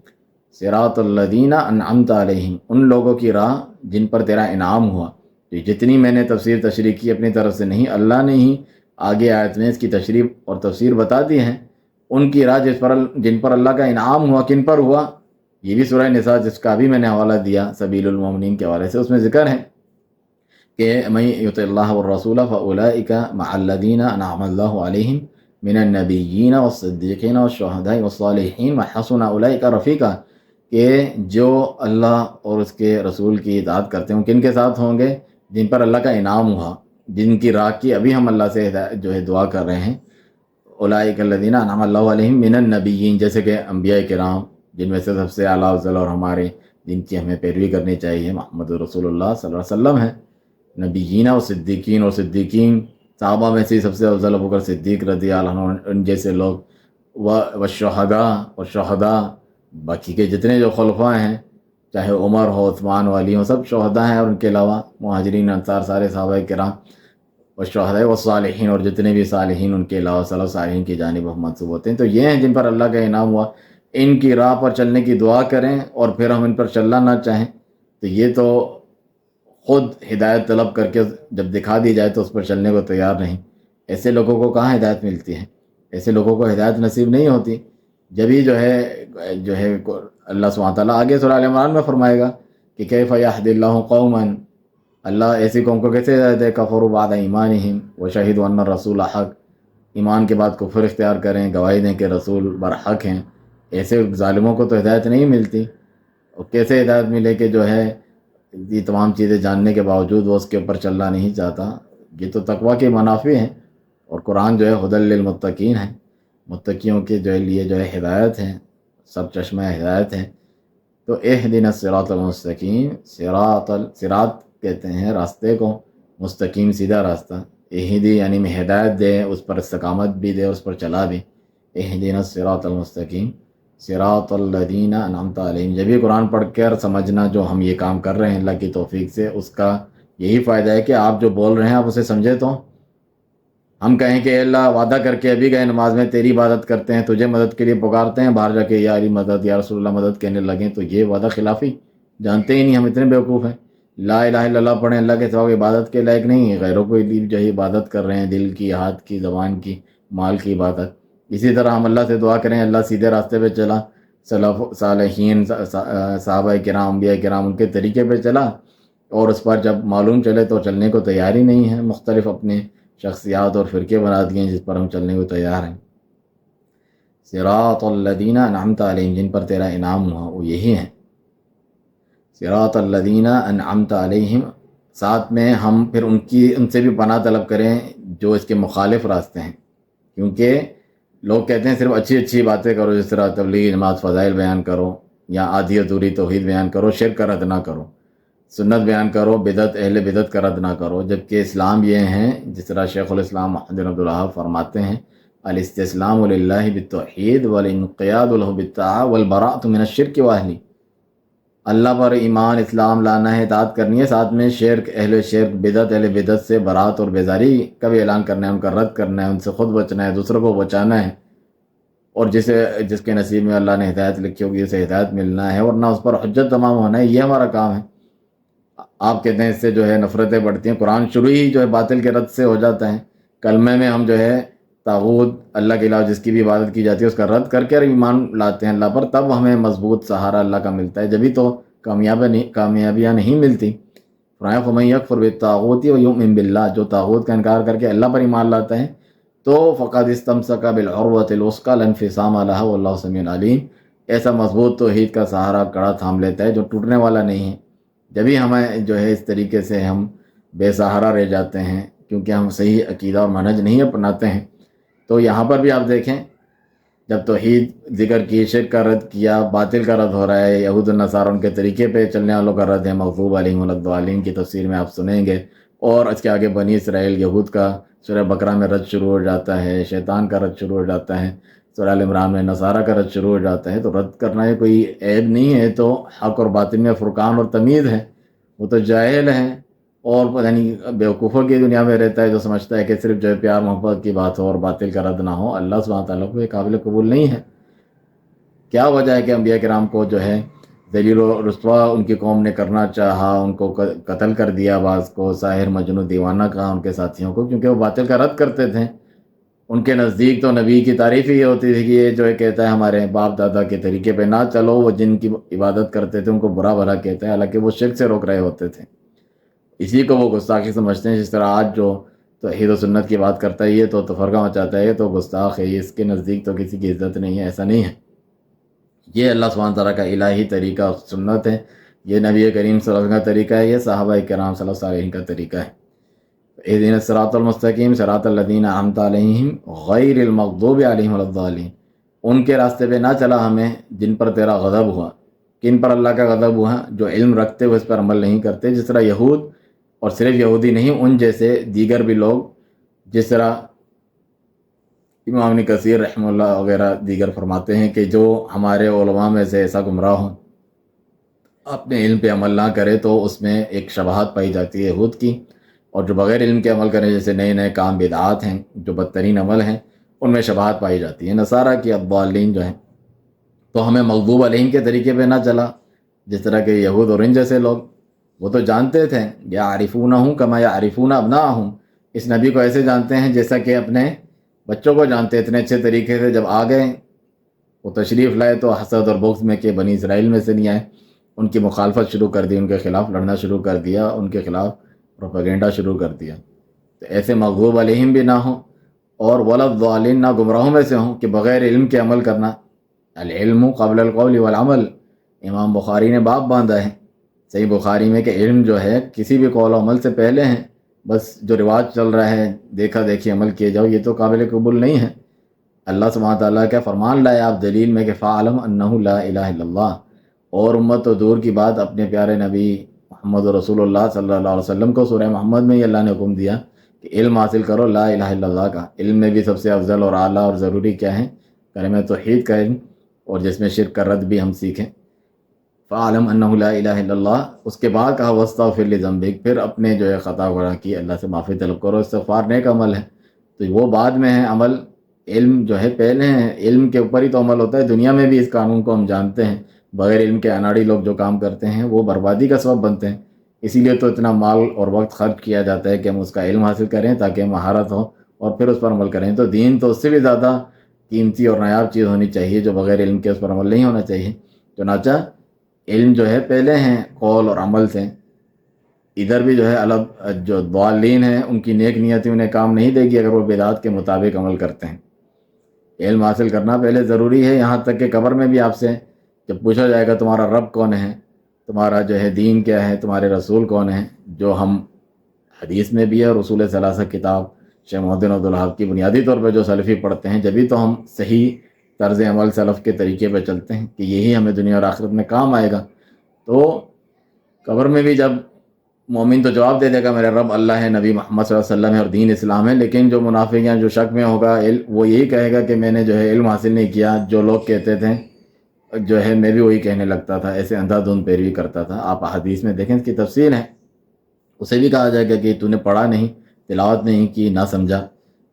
صراط الذین انعمت علیہم، ان لوگوں کی راہ جن پر تیرا انعام ہوا۔ تو جتنی میں نے تفسیر تشریح کی اپنی طرف سے نہیں، اللہ نے ہی آگے آیت میں اس کی تشریح اور تفسیر بتا دی ہیں۔ ان کی راہ جن پر اللہ کا انعام ہوا، کن پر ہوا؟ یہ بھی سورہ نساء جس کا بھی میں نے حوالہ دیا سبیل المومنین کے حوالے سے، اس میں ذکر ہے کہ من یطع اللہ والرسول فاولئک مع الذین انعم اللہ علیہم من النبیین والصدیقین والشہداء والصالحین وحسن اولئک رفیقا، کہ جو اللہ اور اس کے رسول کی اطاعت کرتے ہیں کن کے ساتھ ہوں گے؟ جن پر اللہ کا انعام ہوا، جن کی راہ کی ابھی ہم اللہ سے جو ہے دعا کر رہے ہیں۔ اولئک الذین انعم اللہ علیہم من النبیین، جیسے کہ انبیاء کرام جن میں سے سب سے اعلیٰ افضل اور ہمارے جن کی ہمیں پیروی کرنی چاہیے محمد رسول اللہ صلی اللہ علیہ وسلم ہے، نبیین و صدیقین، اور صدیقین صحابہ میں سے سب سے افضل ابوبکر صدیق رضی اللہ عنہ، ان جیسے لوگ، والشہداء، اور شہداء، باقی کے جتنے جو خلفاء ہیں، چاہے عمر ہو، عثمان، والی ہوں، سب شہداء ہیں، اور ان کے علاوہ مہاجرین، انصار، سارے صحابہ کرام، والشہداء والصالحین، اور جتنے بھی صالحین ان کے علاوہ سلف صالحین کی جانب ہم منسوب ہوتے ہیں۔ تو یہ ہیں جن پر اللہ کا انعام ہوا، ان کی راہ پر چلنے کی دعا کریں اور پھر ہم ان پر چلنا نہ چاہیں تو یہ تو خود ہدایت طلب کر کے جب دکھا دی جائے تو اس پر چلنے کو تیار نہیں۔ ایسے لوگوں کو کہاں ہدایت ملتی ہے؟ ایسے لوگوں کو ہدایت نصیب نہیں ہوتی۔ جبھی جو ہے اللہ سبحانہ تعالیٰ آگے سورہ آل عمران میں فرمائے گا کہ کیف یہدی اللہ قوما، اللہ ایسی قوم کو کیسے ہدایت دے، کفروا بعد ایمانہم وشہدوا ان الرسول حق، ایمان کے بعد کفر اختیار کریں، گواہی دیں کہ رسول برحق ہیں۔ ایسے ظالموں کو تو ہدایت نہیں ملتی، اور کیسے ہدایت ملے کہ جو ہے یہ تمام چیزیں جاننے کے باوجود وہ اس کے اوپر چلنا نہیں چاہتا۔ یہ تو تقویٰ کے منافع ہیں، اور قرآن جو ہے ہدی للمتقین ہے، متقیوں کے جو ہے لیے جو ہے ہدایت ہے، سب چشمہ ہدایت ہے۔ تو اہدنا الصراط المستقیم، صراط کہتے ہیں راستے کو، مستقیم سیدھا راستہ، اہدی یعنی میں ہدایت دے، اس پر استقامت بھی دے، اس پر چلا بھی۔ اہدنا الصراط المستقیم صراط الذین انعمت علیہم، جب بھی قرآن پڑھ کر سمجھنا جو ہم یہ کام کر رہے ہیں اللہ کی توفیق سے، اس کا یہی فائدہ ہے کہ آپ جو بول رہے ہیں آپ اسے سمجھے۔ تو ہم کہیں کہ اے اللہ وعدہ کر کے ابھی گئے نماز میں تیری عبادت کرتے ہیں، تجھے مدد کے لیے پکارتے ہیں، باہر جا کے یا علی مدد، یا رسول اللہ مدد کہنے لگیں تو یہ وعدہ خلافی، جانتے ہی نہیں، ہم اتنے بیوقوف ہیں۔ لا الہ الا اللہ پڑھیں، اللہ کے سوا عبادت کے لائق نہیں، غیروں کو جو ہے عبادت کر رہے ہیں، دل کی، ہاتھ کی، زبان کی، مال کی عبادت۔ اسی طرح ہم اللہ سے دعا کریں اللہ سیدھے راستے پہ چلا، سلف صالحین صحابہ کرام انبیاء کرام ان کے طریقے پہ چلا، اور اس پر جب معلوم چلے تو چلنے کو تیار ہی نہیں ہے، مختلف اپنے شخصیات اور فرقے بنا دیے ہیں جس پر ہم چلنے کو تیار ہیں۔ صراط الذین انعمت علیہم، جن پر تیرا انعام ہوا وہ یہی ہیں۔ صراط الذین انعمت علیہم، ساتھ میں ہم پھر ان سے بھی پناہ طلب کریں جو اس کے مخالف راستے ہیں، کیونکہ لوگ کہتے ہیں صرف اچھی اچھی باتیں کرو، جس طرح تبلیغ جماعت فضائل بیان کرو، یا آدھی ادھوری توحید بیان کرو، شرک کا رد نہ کرو، سنت بیان کرو، بدعت اہل بدعت کا رد نہ کرو، جبکہ اسلام یہ ہیں جس طرح شیخ الاسلام محمد بن عبد الوہاب فرماتے ہیں، الاستسلام للہ بالتوحید والانقیاد له بالطاعہ والبراءۃ من الشرک واہلہ، اللہ پر ایمان اسلام لانا ہے، اطاعت کرنی ہے، ساتھ میں شرک اہل شرک بدعت اہل بدعت سے برات اور بیزاری کا بھی اعلان کرنا ہے، ان کا رد کرنا ہے، ان سے خود بچنا ہے، دوسروں کو بچانا ہے، اور جس کے نصیب میں اللہ نے ہدایت لکھی ہوگی اسے ہدایت ملنا ہے، ورنہ اس پر حجت تمام ہونا ہے، یہ ہمارا کام ہے۔ آپ کہتے ہیں اس سے جو ہے نفرتیں بڑھتی ہیں، قرآن شروع ہی جو ہے باطل کے رد سے ہو جاتا ہے، کلمے میں ہم جو ہے طاغوت اللہ کے علاوہ جس کی بھی عبادت کی جاتی ہے اس کا رد کر کے ایمان لاتے ہیں اللہ پر، تب ہمیں مضبوط سہارا اللہ کا ملتا ہے، جبھی تو کامیابیاں نہیں ملتی۔ فرمایا فَمَن يَكْفُرْ بِالطَّاغُوتِ وَيُؤْمِن بِاللَّهِ، جو طاغوت کا انکار کر کے اللہ پر ایمان لاتا ہے تو فَقَدِ اسْتَمْسَكَ بِالْعُرْوَةِ الْوُثْقَىٰ لَا انفصام لَهَا وَاللَّهُ سَمِيعٌ عَلِيمٌ، ایسا مضبوط توحید کا سہارا کڑا تھام لیتا ہے جو ٹوٹنے والا نہیں ہے۔ جبھی ہمیں جو ہے اس طریقے سے ہم بے سہارا رہ جاتے ہیں کیونکہ ہم صحیح عقیدہ اور منہج نہیں اپناتے ہیں۔ تو یہاں پر بھی آپ دیکھیں جب توحید ذکر کی، شرک کا رد کیا، باطل کا رد ہو رہا ہے، یہود النصارہ ان کے طریقے پہ چلنے والوں کا رد ہے، مغضوب علیہم الضالین کی تفسیر میں آپ سنیں گے، اور اس کے آگے بنی اسرائیل یہود کا سورہ بقرہ میں رد شروع ہو جاتا ہے، شیطان کا رد شروع ہو جاتا ہے، سورہ ال عمران میں نصارہ کا رد شروع ہو جاتا ہے۔ تو رد کرنا یہ کوئی عیب نہیں ہے، تو حق اور باطل میں فرقان اور تمیز ہے۔ وہ تو جاہل ہیں اور پتہ نہیں بیوقوفوں کی دنیا میں رہتا ہے جو سمجھتا ہے کہ صرف جو ہے پیار محبت کی بات ہو اور باطل کا رد نہ ہو، اللہ سبحانہ تعالیٰ کو یہ قابل قبول نہیں ہے۔ کیا وجہ ہے کہ انبیاء کرام کو جو ہے ذلیل و رسوا ان کی قوم نے کرنا چاہا، ان کو قتل کر دیا، بعض کو ساحر مجنون دیوانہ کہا ان کے ساتھیوں کو، کیونکہ وہ باطل کا رد کرتے تھے۔ ان کے نزدیک تو نبی کی تعریف ہی یہ ہوتی تھی کہ یہ جو ہے کہتا ہے ہمارے باپ دادا کے طریقے پہ نہ چلو، وہ جن کی عبادت کرتے تھے ان کو برا بھلا کہتا ہے، حالانکہ وہ شرک سے روک رہے ہوتے تھے۔ اسی کو وہ گستاخی سمجھتے ہیں، جس طرح آج جو توحید و سنت کی بات کرتا ہے یہ تو تفرقہ مچاتا ہے، یہ تو گستاخ ہے، یہ اس کے نزدیک تو کسی کی عزت نہیں ہے، ایسا نہیں ہے۔ یہ اللہ سبحانہ تعالیٰ کا الہی طریقہ اور سنت ہے، یہ نبی کریم صلی اللہ علیہ وسلم کا طریقہ ہے، یہ صحابہ کرام صلی اللہ علیہ وسلم کا طریقہ ہے۔ اہدنا الصراط المستقیم صراط الذین انعمت علیہم غیر المغضوب علیہم ولا الضالین، ان کے راستے پہ نہ چلا ہمیں جن پر تیرا غضب ہوا۔ کن پر اللہ کا غضب ہوا؟ جو علم رکھتے ہوئے اس پر عمل نہیں کرتے، جس طرح یہود، اور صرف یہودی نہیں، ان جیسے دیگر بھی لوگ، جس طرح امام ابن کثیر رحمہ اللہ وغیرہ دیگر فرماتے ہیں کہ جو ہمارے علماء میں سے ایسا گمراہ ہوں اپنے علم پہ عمل نہ کرے تو اس میں ایک شبہات پائی جاتی ہے یہود کی، اور جو بغیر علم کے عمل کریں جیسے نئے نئے کام بدعات ہیں جو بدترین عمل ہیں ان میں شبہات پائی جاتی ہیں۔ نصارہ کی الضالین جو ہیں، تو ہمیں مغضوب علیہم کے طریقے پہ نہ چلا، جس طرح کہ یہود اور ان جیسے لوگ، وہ تو جانتے تھے یعرفونہ کما یعرفون ابناءہم، اس نبی کو ایسے جانتے ہیں جیسا کہ اپنے بچوں کو جانتے، اتنے اچھے طریقے سے جب آ گئے وہ تشریف لائے تو حسد اور بغض میں کہ بنی اسرائیل میں سے نہیں آئے، ان کی مخالفت شروع کر دی، ان کے خلاف لڑنا شروع کر دیا، ان کے خلاف پروپیگنڈا شروع کر دیا۔ تو ایسے مغضوب علیہم بھی نہ ہوں اور ولا الضالین، نہ گمراہوں میں سے ہوں کہ بغیر علم کے عمل کرنا۔ العلم قبل القول والعمل، امام بخاری نے باب باندھا ہے صحیح بخاری میں کہ علم جو ہے کسی بھی قول و عمل سے پہلے ہیں، بس جو رواج چل رہا ہے دیکھا دیکھی عمل کیے جاؤ، یہ تو قابل قبول نہیں ہے۔ اللہ سبحانہ تعالیٰ کا فرمان لائے آپ دلیل میں کہ فَاعْلَمْ أَنَّهُ لَا إِلَهَ إِلَّا اللَّهُ، اور امت تو دور کی بات اپنے پیارے نبی محمد رسول اللہ صلی اللہ علیہ وسلم کو سورہ محمد میں ہی اللہ نے حکم دیا کہ علم حاصل کرو لا الہ الا اللہ کا۔ علم میں بھی سب سے افضل اور اعلیٰ اور ضروری کیا ہے؟ کلمہ توحید کا علم، اور جس میں شرک کا رد بھی ہم سیکھیں۔ فَاعْلَمْ أَنَّهُ لَا إِلَهَ إِلَّا اللَّهُ، اس کے بعد کہا وَاسْتَغْفِرْ لِذَنبِكَ، پھر اپنے جو ہے خطا گناہ کی اللہ سے معافی طلب کرو، استغفار نیک عمل ہے۔ تو وہ بعد میں ہے عمل، علم جو ہے پہلے ہیں، علم کے اوپر ہی تو عمل ہوتا ہے۔ دنیا میں بھی اس قانون کو ہم جانتے ہیں، بغیر علم کے اناڑی لوگ جو کام کرتے ہیں وہ بربادی کا سبب بنتے ہیں، اسی لیے تو اتنا مال اور وقت خرچ کیا جاتا ہے کہ ہم اس کا علم حاصل کریں تاکہ مہارت ہو اور پھر اس پر عمل کریں۔ تو دین تو اس سے بھی زیادہ قیمتی اور نایاب چیز ہونی چاہیے جو بغیر علم کے اس پر عمل نہیں ہونا چاہیے۔ چنانچہ علم جو ہے پہلے ہیں قول اور عمل سے۔ ادھر بھی جو ہے الگ جو ضالین ہیں ان کی نیک نیتی انہیں کام نہیں دے گی اگر وہ بدعات کے مطابق عمل کرتے ہیں۔ علم حاصل کرنا پہلے ضروری ہے، یہاں تک کہ قبر میں بھی آپ سے جب پوچھا جائے گا تمہارا رب کون ہے، تمہارا جو ہے دین کیا ہے، تمہارے رسول کون ہیں، جو ہم حدیث میں بھی ہے اور رسول ثلاثہ کتاب شیخ محمد بن عبدالوہاب کی بنیادی طور پہ جو سلفی پڑھتے ہیں، جبھی تو ہم صحیح طرز عمل سلف کے طریقے پہ چلتے ہیں کہ یہی ہمیں دنیا اور آخرت میں کام آئے گا۔ تو قبر میں بھی جب مومن تو جواب دے دے گا میرا رب اللہ ہے، نبی محمد صلی اللہ علیہ وسلم ہے اور دین اسلام ہے، لیکن جو منافق یا جو شک میں ہوگا وہ یہی کہے گا کہ میں نے جو ہے علم حاصل نہیں کیا، جو لوگ کہتے تھے جو ہے میں بھی وہی کہنے لگتا تھا، ایسے اندھا دھند پیروی کرتا تھا۔ آپ حدیث میں دیکھیں اس کی تفصیل ہے، اسے بھی کہا جائے گا کہ تو نے پڑھا نہیں، تلاوت نہیں کی، نہ سمجھا۔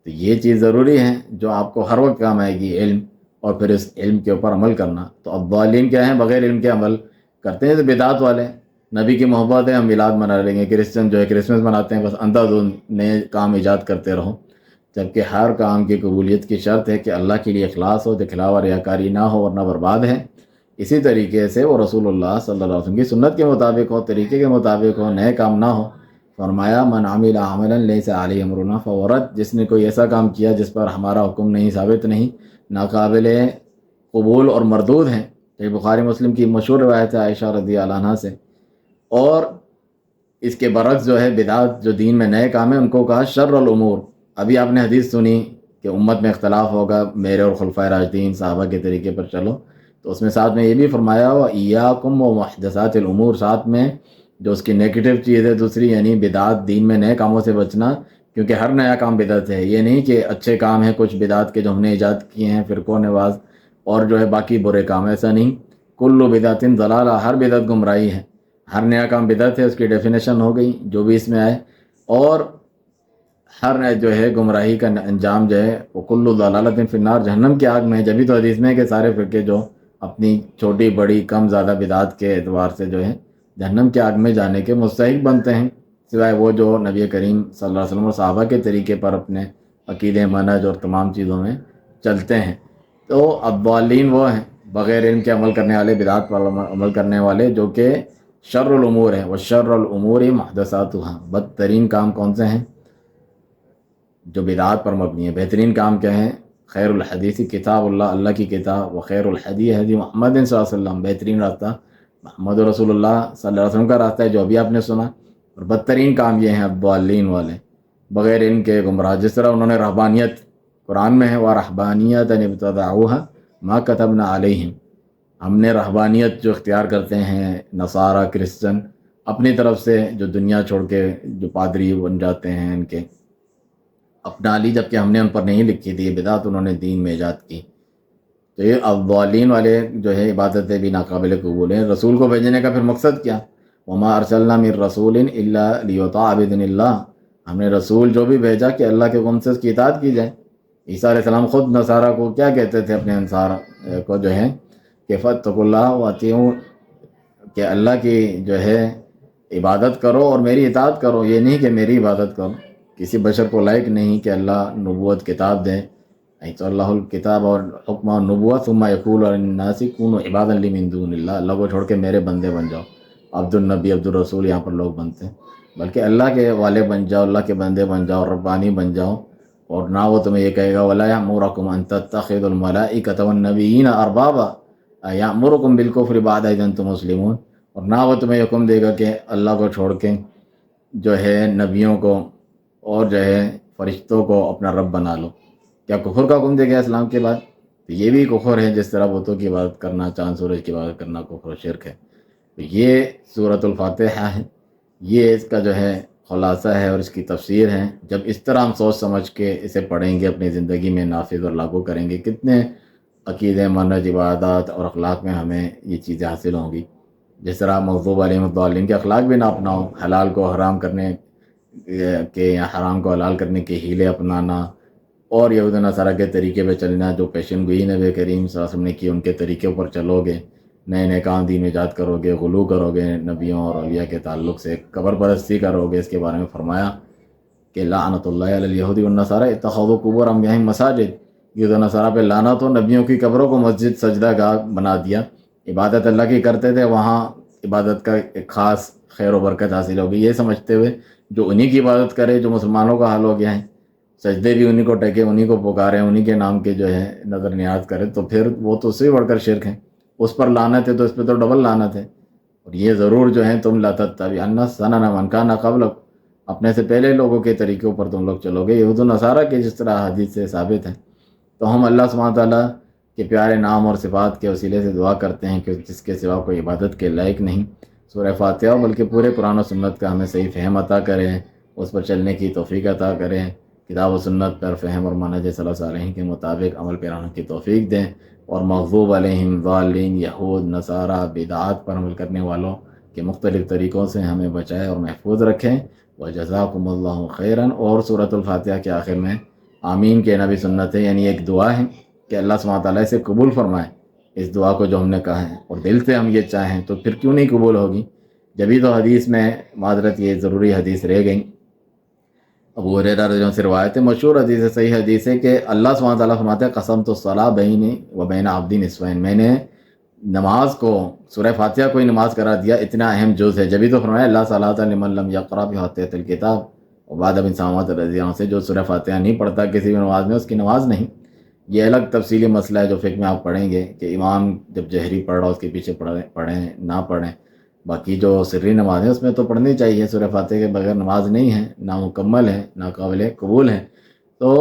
تو یہ چیز ضروری ہے جو آپ کو ہر وقت کام آئے گی، علم، اور پھر اس علم کے اوپر عمل کرنا۔ تو اب ضالین کیا ہیں؟ بغیر علم کے عمل کرتے ہیں، تو بدعات والے۔ نبی کی محبت ہے، ہم میلاد منا لیں گے، کرسچن جو ہے کرسمس مناتے ہیں، بس اندھا دھند نئے کام ایجاد کرتے رہو، جبکہ ہر کام کی قبولیت کی شرط ہے کہ اللہ کے لیے اخلاص ہو، دکھلاوا ریاکاری نہ ہو، ورنہ برباد ہے۔ اسی طریقے سے وہ رسول اللہ صلی اللہ علیہ وسلم کی سنت کے مطابق ہو، طریقے کے مطابق ہو، نئے کام نہ ہو۔ فرمایا من عمل عملا لیس علیہ امرنا فہو رد، جس نے کوئی ایسا کام کیا جس پر ہمارا حکم نہیں، ثابت نہیں، ناقابل قبول اور مردود ہیں۔ یہ بخاری مسلم کی مشہور روایت ہے عائشہ رضی اللہ عنہا سے۔ اور اس کے برعکس جو ہے بدعات جو دین میں نئے کام ہیں ان کو کہا شر الامور۔ ابھی آپ نے حدیث سنی کہ امت میں اختلاف ہوگا، میرے اور خلفائے راشدین صحابہ کے طریقے پر چلو، تو اس میں ساتھ میں یہ بھی فرمایا ہوا ایاکم و محدثات الامور، ساتھ میں جو اس کی نیگیٹو چیز ہے دوسری، یعنی بدعات، دین میں نئے کاموں سے بچنا، کیونکہ ہر نیا کام بدعت ہے۔ یہ نہیں کہ اچھے کام ہیں کچھ بدعات کے جو ہم نے ایجاد کیے ہیں فرقوں نواز، اور جو ہے باقی برے کام، ایسا نہیں۔ کل بدعت ضلالہ، ہر بدعت گمراہی ہے، ہر نیا کام بدعت ہے، اس کی ڈیفینیشن ہو گئی جو بھی اس میں آئے۔ اور ہر جو ہے گمراہی کا انجام جو ہے وہ کل ضلالۃ فی النار، جہنم کی آگ میں ہے۔ جبھی تو حدیث میں ہے کہ سارے فرقے جو اپنی چھوٹی بڑی کم زیادہ بدعات کے اعتبار سے جو ہے جہنم کی آگ میں جانے کے مستحق بنتے ہیں، سوائے وہ جو نبی کریم صلی اللہ علیہ وسلم اور صحابہ کے طریقے پر اپنے عقیدے، منہج اور تمام چیزوں میں چلتے ہیں۔ تو الضالین وہ ہیں بغیر علم کے عمل کرنے والے، بدعات پر عمل کرنے والے، جو کہ شر الامور ہے، وشر الامور محدثاتها۔ بدترین کام کون سے ہیں؟ جو بدعات پر مبنی ہے۔ بہترین کام کیا ہے؟ خیر الحدیث کتاب اللہ، اللہ کی کتاب، وخیر الحدی حدی محمد صلی اللہ علیہ وسلم، بہترین راستہ محمد رسول اللہ صلی اللہ علیہ وسلم کا راستہ ہے جو ابھی آپ نے سنا۔ اور بدترین کام یہ ہیں الضالین والے، بغیر علم کے گمراہ۔ جس طرح انہوں نے رہبانیت، قرآن میں ہے وَرَهْبَانِيَّةً ابْتَدَعُوهَا مَا كَتَبْنَا عَلَيْهِمْ، ہم نے رہبانیت جو اختیار کرتے ہیں نصارہ کرسچن اپنی طرف سے، جو دنیا چھوڑ کے جو پادری بن جاتے ہیں، ان کے اپنا لی، جبکہ ہم نے ان پر نہیں لکھی تھی، بدعت انہوں نے دین میں ایجاد کی۔ تو یہ الضالین والے جو ہے عبادتیں بھی ناقابل قبول ہیں۔ رسول کو بھیجنے کا پھر مقصد کیا؟ وما ارسلنا من رسول الا لیطاع باذن اللہ، ہم نے رسول جو بھی بھیجا کہ اللہ کے حکم سے اس کی اطاعت کی جائے۔ عیسیٰ علیہ السلام خود نصارہ کو کیا کہتے تھے اپنے انصار کو جو ہے کہ فاتقوا اللہ واطیعون، کہ اللہ کی جو ہے عبادت کرو اور میری اطاعت کرو، یہ نہیں کہ میری عبادت کرو۔ کسی بشر کو لائق نہیں کہ اللہ نبوت کتاب دے، تو اللہ الکتاب اور حکم و نبوت ثم یقول للناس کونوا عبادا لی من دون اللہ، اللہ کو چھوڑ کے میرے بندے بن جاؤ۔ عبد النبی عبد الرسول یہاں پر لوگ بنتے ہیں، بلکہ اللہ کے والے بن جاؤ، اللہ کے بندے بن جاؤ، ربانی بن جاؤ۔ اور نہ وہ تمہیں یہ کہے گا ولا یأمرکم ان تتخذوا الملائکۃ والنبیین اربابا یأمرکم بالکفر بعد اذ انتم مسلمون، اور نہ وہ تمہیں حکم دے گا کہ اللہ کو چھوڑ کے جو ہے نبیوں کو اور جو ہے فرشتوں کو اپنا رب بنا لو۔ کیا کفر کا حکم دے گا اسلام کے بعد؟ تو یہ بھی کفر ہے، جس طرح بتوں کی عبادت کرنا، چاند سورج کی عبادت کرنا کفر و شرک ہے۔ تو یہ سورۃ الفاتحہ ہے، یہ اس کا جو ہے خلاصہ ہے اور اس کی تفسیر ہے۔ جب اس طرح ہم سوچ سمجھ کے اسے پڑھیں گے، اپنی زندگی میں نافذ اور لاگو کریں گے، کتنے عقیدے، منہج، عبادات اور اخلاق میں ہمیں یہ چیزیں حاصل ہوں گی۔ جس طرح مغضوب علیہم الضالین کے اخلاق بھی نہ اپناؤ، حلال کو حرام کرنے کے یا حرام کو حلال کرنے کے ہیلے اپنانا، اور یہود و نصارہ کے طریقے پہ چلنا، جو پیشن گوئی نبی کریم صلی اللہ علیہ وسلم نے کی ان کے طریقے پر چلو گے، نئے نئے کام دین میں ایجاد کرو گے، غلو کرو گے نبیوں اور اولیاء کے تعلق سے، قبر پرستی کرو گے۔ اس کے بارے میں فرمایا کہ لعنت اللہ علی الیہود والنصارى اتخذوا قبور انبیائہم مساجد، یہ تو نصارہ پہ لعنت ہو، نبیوں کی قبروں کو مسجد سجدہ گاہ بنا دیا، عبادت اللہ کی کرتے تھے، وہاں عبادت کا ایک خاص خیر و برکت حاصل ہوگی، یہ سمجھتے ہوئے جو انہی کی عبادت کرے، جو مسلمانوں کا حال ہو گیا ہے، سجدے بھی انہی کو ٹکے، انہی کو پکارے، انہی کے نام کے جو ہے نظر نیاز کرے، تو پھر وہ تو اس سے بھی بڑھ کر شرک ہے، اس پر لعنت ہے تو اس پہ تو ڈبل لعنت ہے۔ اور یہ ضرور جو ہے تم لا تتبعن سنن من کان قبلکم، اپنے سے پہلے لوگوں کے طریقوں پر تم لوگ چلو گے، یہود و نصارہ کے، جس طرح حدیث سے ثابت ہے۔ تو ہم اللہ سبحانہ تعالیٰ کے پیارے نام اور صفات کے وسیلے سے دعا کرتے ہیں کہ جس کے سوا کوئی عبادت کے لائق نہیں، سورہ فاتحہ بلکہ پورے قرآن و سنت کا ہمیں صحیح فہم عطا کریں، اس پر چلنے کی توفیق عطا کریں، کتاب و سنت پر فہم اور منہج صلی علیہ کے مطابق عمل پیرانے کی توفیق دیں، اور مغضوب علیہم ضالین، یہود، نصارہ، بدعات پر عمل کرنے والوں کے مختلف طریقوں سے ہمیں بچائے اور محفوظ رکھیں۔ وجزاکم اللہ خیراً۔ اور سورۃ الفاتحہ کے آخر میں آمین کہنا بھی سنت ہے، یعنی ایک دعا ہے کہ اللہ سبحانہ تعالیٰ اسے قبول فرمائے، اس دعا کو جو ہم نے کہا ہے، اور دل سے ہم یہ چاہیں تو پھر کیوں نہیں قبول ہوگی؟ جبھی تو حدیث میں معذرت یہ ضروری حدیث رہ گئی، ابو ہریرہ رضی اللہ عنہ سے روایت ہے، مشہور حدیث ہے، صحیح حدیث ہے کہ اللہ سبحانہ تعالیٰ فرماتے ہیں قسمت الصلاۃ بینی و بین عبدی نصفین، میں نے نماز کو، سورہ فاتحہ کو ہی نماز کرا دیا، اتنا اہم جز ہے، جبھی تو فرمایا اللہ صلاۃ لمن لم یقرأ بفاتحۃ الکتاب، عبادہ بن سامت رضی اللہ عنہ سے، جو سورہ فاتحہ نہیں پڑھتا کسی بھی نماز میں، اس کی نماز نہیں۔ یہ الگ تفصیلی مسئلہ ہے جو فقہ میں آپ پڑھیں گے کہ امام جب جہری پڑھ رہا اس کے پیچھے پڑھیں نہ پڑھیں، باقی جو سری نماز ہے اس میں تو پڑھنی چاہیے، سورہ فاتحہ کے بغیر نماز نہیں ہے، نامکمل ہے، ناقابل قبول ہے۔ تو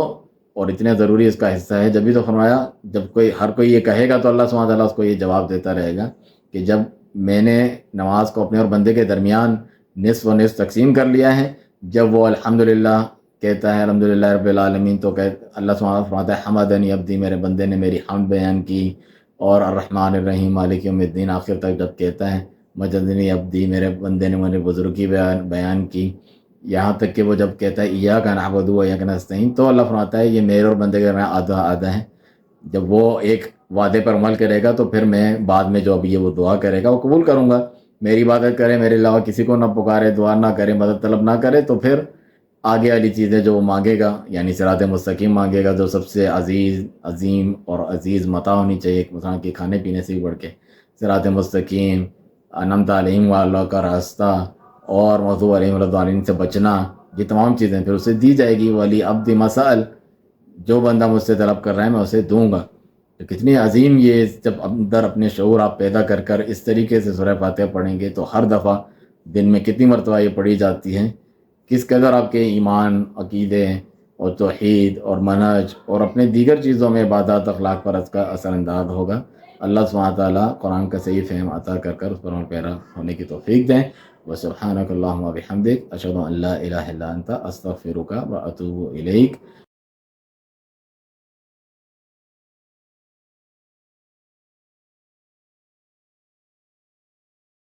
اور اتنے ضروری اس کا حصہ ہے، جبھی تو فرمایا جب ہر کوئی یہ کہے گا تو اللہ سبحانہ تعالیٰ اس کو یہ جواب دیتا رہے گا کہ جب میں نے نماز کو اپنے اور بندے کے درمیان نصف و نصف تقسیم کر لیا ہے، جب وہ الحمدللہ کہتا ہے الحمدللہ رب العالمین، تو اللہ سبحانہ فرماتا ہے حمدنی عبدی، میرے بندے نے میری حمد بیان کی، اور الرحمن الرحیم مالک یوم الدین آخر تک جب کہتا ہے مجدنی عبدی، میرے بندے نے میری بزرگی بیان کی، یہاں تک کہ وہ جب کہتا ہے ایاک نعبد و ایاک نستعین، تو اللہ فرماتا ہے یہ میرے اور بندے کے درمیان آدھا آدھا ہے، جب وہ ایک وعدے پر عمل کرے گا تو پھر میں بعد میں جو ابھی یہ وہ دعا کرے گا وہ قبول کروں گا، میری عبادت کرے، میرے علاوہ کسی کو نہ پکارے، دعا نہ کرے، مدد طلب نہ کرے، تو پھر آگے والی چیزیں جو وہ مانگے گا، یعنی صراط مستقیم مانگے گا، جو سب سے عظیم اور عزیز متاع ہونی چاہیے ایک انسان کے کھانے پینے سے بھی بڑھ کے، صراط مستقیم، انعمت علیہم والا کا راستہ، اور مغضوب علیہم ولا الضالین سے بچنا، یہ تمام چیزیں پھر اسے دی جائے گی۔ ولی عبد مسأل، جو بندہ مجھ سے طلب کر رہا ہے میں اسے دوں گا۔ تو کتنی عظیم، یہ جب اندر اپنے شعور آپ پیدا کر کر اس طریقے سے سورہ فاتحہ پڑھیں گے تو ہر دفعہ دن میں کتنی مرتبہ یہ پڑھی جاتی ہے، کس قدر آپ کے ایمان، عقیدے اور توحید اور منہج اور اپنے دیگر چیزوں میں عبادات اخلاق پر اس کا اثر انداز ہوگا۔ اللہ سبحانہ تعالیٰ قرآن کا صحیح فہم عطا کر کر اس پر عمل پیرا ہونے کی توفیق دیں۔ وسبحانک اللہم وبحمدک، اشہد ان لا الہ الا انت، استغفرک واتوب الیک۔